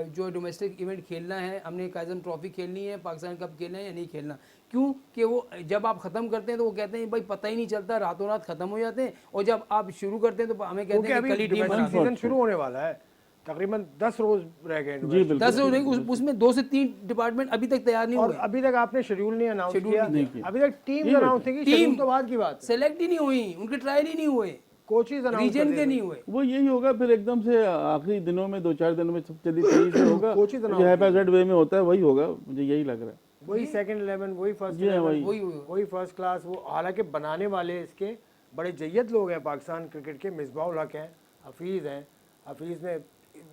जो डोमेस्टिक इवेंट खेलना है, हमने काइजम ट्रॉफी खेलनी है, पाकिस्तान कप खेलना है या नहीं खेलना। क्यों कि वो जब आप ख़त्म करते हैं तो वो कहते हैं भाई पता ही नहीं चलता, रातों रात ख़त्म हो जाते हैं, और जब आप शुरू करते हैं तो हमें कहते क्योंकि हैं कि अभी कल ही टीम बना डोमेस्टिक सीजन शुरू होने वाला है, तकरीबन 10 रोज रह गए। जी बिल्कुल। 10 रोज नहीं, उसमें 2 से 3 डिपार्टमेंट अभी तक तैयार नहीं और हुए, अभी तक आपने शेड्यूल नहीं अनाउंस किया, नहीं किया। अभी तक टीम अनाउंस नहीं की, शेड्यूल तो बाद की बात है। सेलेक्ट ही नहीं हुई, उनके ट्रायल ही नहीं हुए, कोचेज अनाउंस रीजन के नहीं हुए। वो यही होगा, फिर एकदम से आखिरी दिनों में 2-4 दिनों में सब जल्दी सही से होगा, कोचेज जो हैप्पी वे में होता है वही होगा, मुझे यही लग रहा है। वही सेकंड 11, वही फर्स्ट जी हाँ, 11, वही वही फर्स्ट क्लास। वो हालांकि बनाने वाले इसके बड़े जय्यत लोग हैं पाकिस्तान क्रिकेट के, मिसबाउल हक हैं, हफीज़ हैं। हफीज़ ने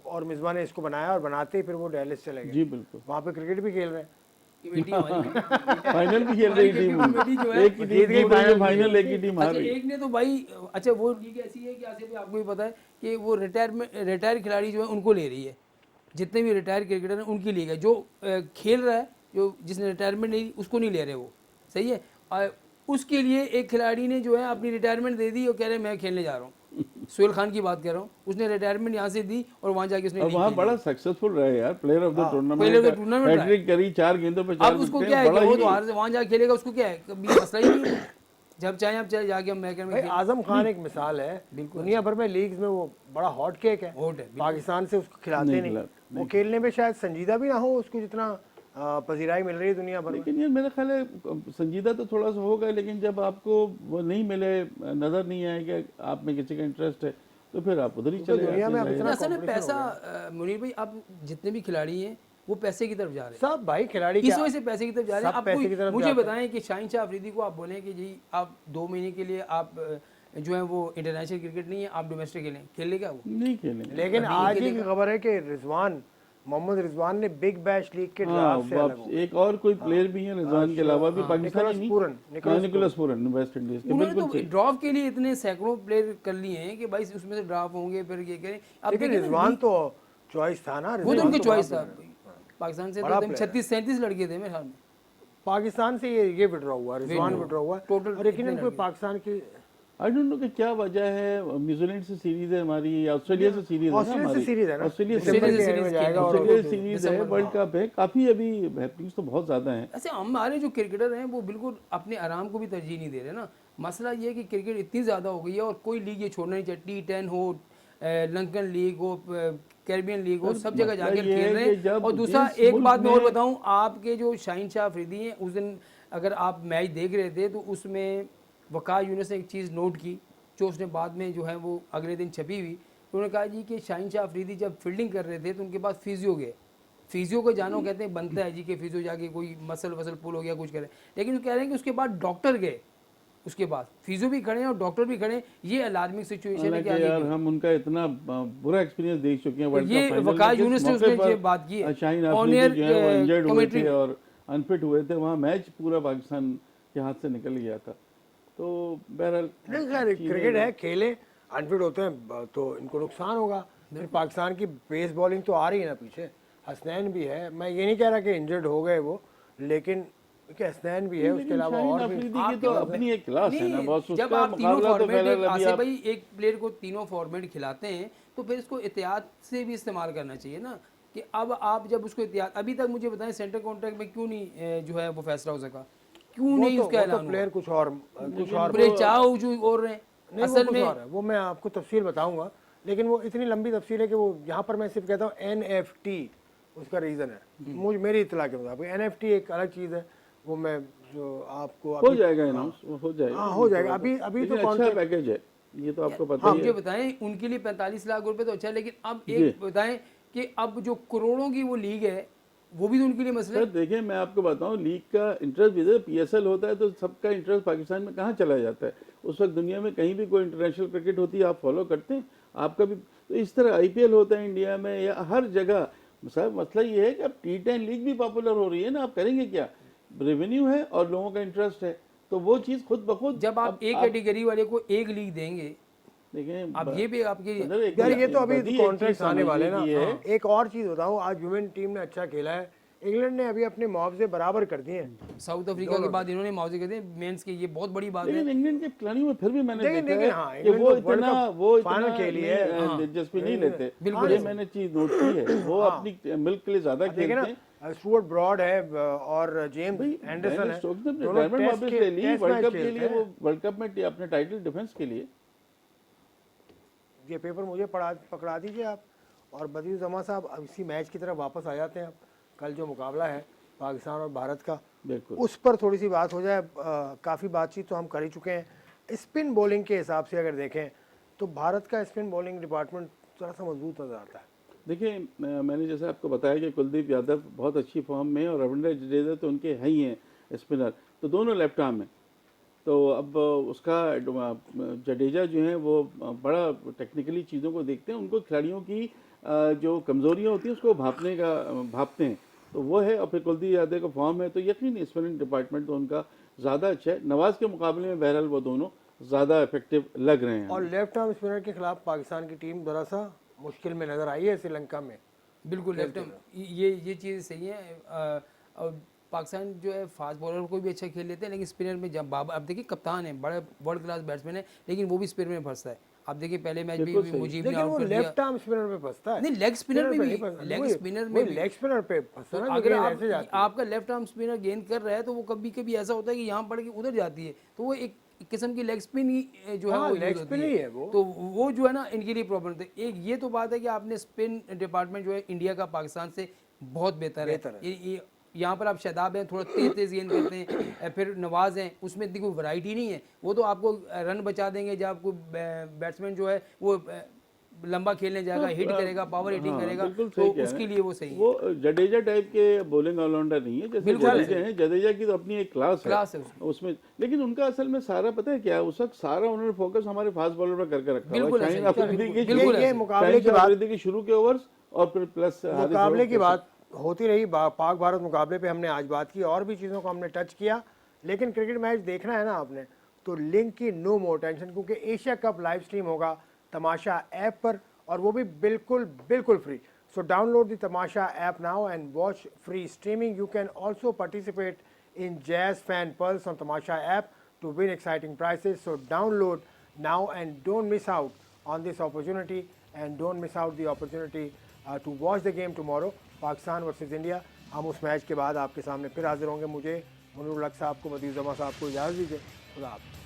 और मिसबा ने इसको बनाया, और बनाते ही फिर वो डेलिस चले गए। जी बिल्कुल। वहाँ पे क्रिकेट भी खेल रहे हैं। कमेटी हमारी फाइनल भी खेल रही टीम, कमेटी जो है एक की टीम जीत गई फाइनल, एक की टीम हार अच्छा गई। एक ने तो भाई, अच्छा वो लीग ऐसी है कि आसिफ भाई आपको भी पता है कि वो रिटायर खिलाड़ी जो है उनको ले रही है, जितने भी रिटायर क्रिकेटर हैं उनकी लीग है। जो खेल रहा है, जो जिसने रिटायरमेंट नहीं, उसको नहीं ले रहे वो, सही है। और उसके लिए एक खिलाड़ी ने जो है अपनी रिटायरमेंट दे दी और कह रहे हैं मैं खेलने जा रहा हूँ। सोहेल खान की बात कर रहा हूँ, उसने रिटायरमेंट यहाँ से दी और वहाँ जाके उसने और वहाँ बड़ा सक्सेसफुल रहे यार, player of the player of the tournament, tournament hattrick करी, 4 गेंदों पे 4 अब उसको विकेट, क्या है कि बड़ा वो ही तो वहाँ जाके खेलेगा, उसको क्या है, कभी मसला ही नहीं है। जब चाहे आप चले जाके हम मैच भाई में आजम खान एक मिसाल है, दुनिया भर में लीग्स में वो बड़ा हॉट केक है। हॉट है, पाकिस्तान से उसको खिलाते नहीं, वो खेलने में शायद संजीदा भी ना हो, उसको जितना पजीराई मिल रही है दुनिया भर में। लेकिन ये मेरा ख्याल है संजीदा तो थोड़ा सा होगा, लेकिन जब आपको वो नहीं मिले, नजर नहीं आए कि आप में किसी का इंटरेस्ट है, तो फिर आप उधर ही चले दुनिया में अब जाते हैं। इतना असल में competition पैसा मुनीर भाई, आप जितने भी खिलाड़ी हैं वो पैसे की तरफ जा रहे हैं, सब भाई खिलाड़ी किस क्या, वजह से पैसे की तरफ जा रहे हैं। सब आप पैसे की तरफ मुझे जाते बताएं कि शाहीन शाह अफरीदी को आप बोलें कि जी आप 2 महीने के लिए आप जो है वो इंटरनेशनल क्रिकेट नहीं है, आप डोमेस्टिक खेल लेगा वो? नहीं खेलेंगे। लेकिन आज ही की खबर है कि रिजवान, मोहम्मद रिजवान ने बिग बैश लीग के ड्राफ्ट से अलग हो एक और कोई प्लेयर भी है रिजवान के अलावा भी पाकिस्तानी नहीं, निकोलस पूरन वेस्ट इंडीज के, उन्होंने बिल्कुल तो ड्राफ्ट के लिए इतने सैकड़ों प्लेयर कर लिए हैं कि भाई उसमें से ड्राफ्ट होंगे, फिर ये करें। अब लेकिन देखिए ना, रिजवान तो चॉइस था ना, वो तो रिजवान उनकी तो चॉइस बड़ा था। player है। पाकिस्तान से बड़ा तो player 36-37 लड़के थे मेरे ख्याल में। पाकिस्तान से ये विड्रॉ हुआ, रिजवान विड्रॉ हुआ टोटल और यकीनन कोई पाकिस्तान की, आई डोंट नो कि क्या वजह है। न्यूजीलैंड से सीरीज है हमारी, या ऑस्ट्रेलिया से सीरीज है ना ऑस्ट्रेलिया से हमारी, सीरीज है ना, ऑस्ट्रेलिया दिसंबर से के एंड में जाएगा और ऑस्ट्रेलिया सीरीज है, वर्ल्ड कप है, काफी अभी हैपनिंग्स तो बहुत ज्यादा हैं। ऐसे हमारे जो क्रिकेटर हैं वो बिल्कुल अपने आराम को भी तरजीह नहीं दे रहे ना। मसला ये है कि क्रिकेट इतनी ज़्यादा हो गई है और कोई लीग ये छोड़ना नहीं चाहिए। T10 हो, लंकन लीग हो, कैरिबियन लीग हो, सब जगह जाकर खेल रहे हैं। और दूसरा एक बात मैं और बताऊं, आपके जो शाहीन शाह अफरीदी हैं, उस दिन अगर आप मैच देख रहे थे तो उसमें वक़ार यूनुस ने एक चीज़ नोट की जो उसने बाद में जो है वो अगले दिन छपी हुई। उन्होंने कहा जी कि शाहीन शाह अफरीदी जब फील्डिंग कर रहे थे तो उनके पास फिजियो गए, फिजियो को जानो कहते हैं बनता है जी कि फिजियो जाके कोई मसल वसल पुल हो गया कुछ करे, लेकिन वो कह रहे हैं कि उसके बाद डॉक्टर गए, उसके बाद फिजियो भी खड़े हैं और डॉक्टर भी खड़े हैं। ये अलार्मिंग सिचुएशन है कि यार हम उनका इतना बुरा एक्सपीरियंस देख चुके हैं वर्ल्ड कप ये फाइनल वक़ार में, यूनुस ने उसने ये बात की है, शाहीन ऑन अफरीदी एयर जो है वो इंजर्ड हुए कमेंट्री थे और अनफिट हुए थे, वहाँ मैच पूरा पाकिस्तान के हाथ से निकल गया था। तो बहरहाल नहीं खैर क्रिकेट है, खेले, अनफिट होते हैं तो इनको नुकसान होगा। फिर पाकिस्तान की पेस बॉलिंग तो आ रही है ना पीछे, हसनैन भी है, मैं ये नहीं कह रहा कि इंजर्ड हो गए वो, लेकिन कि हसनैन भी है, उसके लेकिन अलावा शाहीन और भी अफरीदी की तो अपनी एक क्लास है ना नहीं, बॉस, जब उसका आप तीनों मुकाबला तो फॉर्मेट फिलहाल अभी आसिफ आप भाई एक प्लेयर को तीनों फॉर्मेट खिलाते हैं तो फिर इसको एहतियात से भी इस्तेमाल करना चाहिए ना, कि अब आप जब उसको एहतियात, अभी तक मुझे बताएं सेंटर कॉन्ट्रैक्ट में क्यों नहीं जो है वो फैसला हो सका, क्यों नहीं उसका वो तो ऐलान हुआ? प्लेयर कुछ और प्लेयर चाहो जो और रहे नहीं, वो असल कुछ में और है, वो मैं आपको तफसील बताऊंगा, लेकिन वो इतनी लंबी तफसील है कि वो यहाँ पर मैं सिर्फ कहता हूँ NFT उसका रीज़न है, मुझे मेरी इतला के मुताबिक NFT एक अलग चीज़ है, वो मैं जो आपको हो अभी जाएगा अनाउंस, हो जाएगा। हाँ हो जाएगा, अभी अभी लेकिन तो अच्छा पैकेज है, ये तो आपको पता ही मुझे है। बताएं उनके लिए 45 लाख रुपए तो अच्छा है, लेकिन अब जी। एक बताएं कि अब जो करोड़ों की वो लीग है वो भी तो उनके लिए मसला सर है। देखिए मैं आपको बताऊं, लीग का इंटरेस्ट भी है, PSL होता है तो सबका इंटरेस्ट पाकिस्तान में कहाँ चला जाता है। उस वक्त दुनिया में कहीं भी कोई इंटरनेशनल क्रिकेट होती है आप फॉलो करते हैं, आपका भी तो इस तरह IPL होता है इंडिया में या हर जगह। सर मसला ये है कि अब T10 लीग भी पॉपुलर हो रही है ना, आप करेंगे क्या, रेवेन्यू है और लोगों का इंटरेस्ट है, तो वो चीज़ खुद ब खुद जब आप अब एक आप कैटेगरी वाले को एक लीग देंगे, देखें अब ये भी आपकी मतलब एक यार ये तो अभी बड़ी एक कॉन्ट्रैक्ट चीज़ आने वाले ना, समझने की है। एक और चीज़ बताऊँ, आज वुमेन टीम ने अच्छा खेला है, इंग्लैंड ने अभी अपने मुआवजे बराबर कर दिए हैं, साउथ अफ्रीका के बाद इन्होंने मुआवजे कर दिए मेंस के, ये बहुत बड़ी बात है। लेकिन इंग्लैंड के खिलाड़ियों में फिर भी मैंने लेकिन- देखा लेकिन है हाँ, कि इंग्लैंड वो तो वर्ल्ड इतना कप फाइनल खेली है, दिलचस्पी नहीं लेते। बिल्कुल ये मैंने चीज नोट की है, वो अपनी मिल्क के लिए ज्यादा देखे खेलते ना, हैं। स्टुअर्ट ब्रॉड है और जेम्स एंडरसन मैंने है, स्टोक्स ने अपने दोनों रिटायरमेंट वापस ले ली टेस्ट वर्ल्ड मैच कप के खेलते लिए, हैं। वो वर्ल्ड कप में अपने टाइटल डिफेंस के लिए। ये पेपर मुझे पकड़ा दीजिए आप, और बदीर जमा साहब अब इसी मैच की तरफ वापस आ जाते हैं। अब कल जो मुकाबला है पाकिस्तान और भारत का, बिल्कुल उस पर थोड़ी सी बात हो जाए। काफ़ी बातचीत तो हम कर ही चुके हैं। स्पिन बॉलिंग के हिसाब से अगर देखें तो भारत का स्पिन बॉलिंग डिपार्टमेंट थोड़ा सा मजबूत नज़र आता है। देखिए मैंने जैसे आपको बताया कि कुलदीप यादव बहुत अच्छी फॉर्म में है और रविंद्र जडेजा तो उनके है ही हैं स्पिनर, तो दोनों लेफ्ट आर्म हैं। तो अब उसका जडेजा जो है वो बड़ा टेक्निकली चीज़ों को देखते हैं, उनको खिलाड़ियों की जो कमज़ोरियाँ होती हैं उसको भापते हैं, तो वो है। और फिर कुलदीप यादव का फॉर्म है तो यकीन स्पिनिंग डिपार्टमेंट तो उनका ज़्यादा अच्छा है। नवाज़ के मुकाबले में बहरहाल वो दोनों ज़्यादा इफेक्टिव लग रहे हैं। और लेफ्ट आर्म स्पिनर के खिलाफ पाकिस्तान की टीम थोड़ा सा मुश्किल में नज़र आई है श्रीलंका में। बिल्कुल लेफ्ट ये चीज़ सही है। और पाकिस्तान जो है फास्ट बॉलर को भी अच्छा खेल लेते हैं, लेकिन स्पिनर में जब बाबर, अब देखिए कप्तान है, बड़ा वर्ल्ड क्लास बैट्समैन है, लेकिन वो भी स्पिनर में फंसता है। आप देखिए पहले मैच भी मुजीब ने लेकिन वो आउट कर दिया। लेफ्ट आर्म स्पिनर पे फंसता है, नहीं, लेग स्पिनर में भी, लेग स्पिनर में भी लेग स्पिनर पे फंसता है ना, अगर जो आप ऐसे जाती है। आपका लेफ्ट आर्म स्पिनर गेंद कर रहा है तो वो कभी कभी ऐसा होता है कि यहाँ पड़ के उधर जाती है, तो वो एक किस्म की लेग स्पिन ही जो है हाँ, वो लेग यूज स्पिन होती ही है। है वो। तो वो जो है ना इनके लिए प्रॉब्लम थे। एक ये तो बात है कि आपने स्पिन डिपार्टमेंट जो है इंडिया का पाकिस्तान से बहुत बेहतर है। यहाँ पर आप शादाब हैं, थोड़ा तेज तेज गेंद करते हैं, फिर नवाज हैं, उसमें इतनी कोई वैरायटी नहीं है। वो तो आपको रन बचा देंगे जब आपको बैट्समैन जो है वो लंबा खेलने जाएगा, हिट करेगा, पावर हिटिंग करेगा, बिल्कुल तो सही कह उसके रहे लिए हैं। वो सही है। वो जडेजा टाइप के बॉलिंग ऑलराउंडर नहीं है, जैसे जडेजा हैं, जडेजा की तो अपनी एक क्लास है उसमें। लेकिन उनका असल में सारा पता है क्या, उस वक्त सारा उन्होंने फोकस हमारे फास्ट बॉलर पर करके रखा बिल्कुल है। ऐसे शाहीन ही, अफरीदी के बिल्कुल शुरू- ऐसे ही। मुकाबले की शाहीन बात अफरीदी के शुरू के ओवर्स और फिर प्लस मुकाबले की बात होती रही, पाक भारत मुकाबले पे हमने आज बात की, और भी चीज़ों को हमने टच किया। लेकिन क्रिकेट मैच देखना है ना आपने, तो लिंक की नो मोर टेंशन, क्योंकि एशिया कप लाइव स्ट्रीम होगा तमाशा ऐप पर, और वो भी बिल्कुल बिल्कुल free. So download the Tamasha app now and watch free streaming. You can also participate in Jazz Fan Pulse on Tamasha app to win exciting prizes. So download now and don't miss out on this opportunity, and don't miss out the opportunity to watch the game tomorrow, Pakistan versus India. हम उस match के बाद आपके सामने फिर हाजिर होंगे। मुझे मुनीर उल हक साहब को, मदीर जमा साहब को इजाज़त दीजिए। खुदा हाफ़िज़।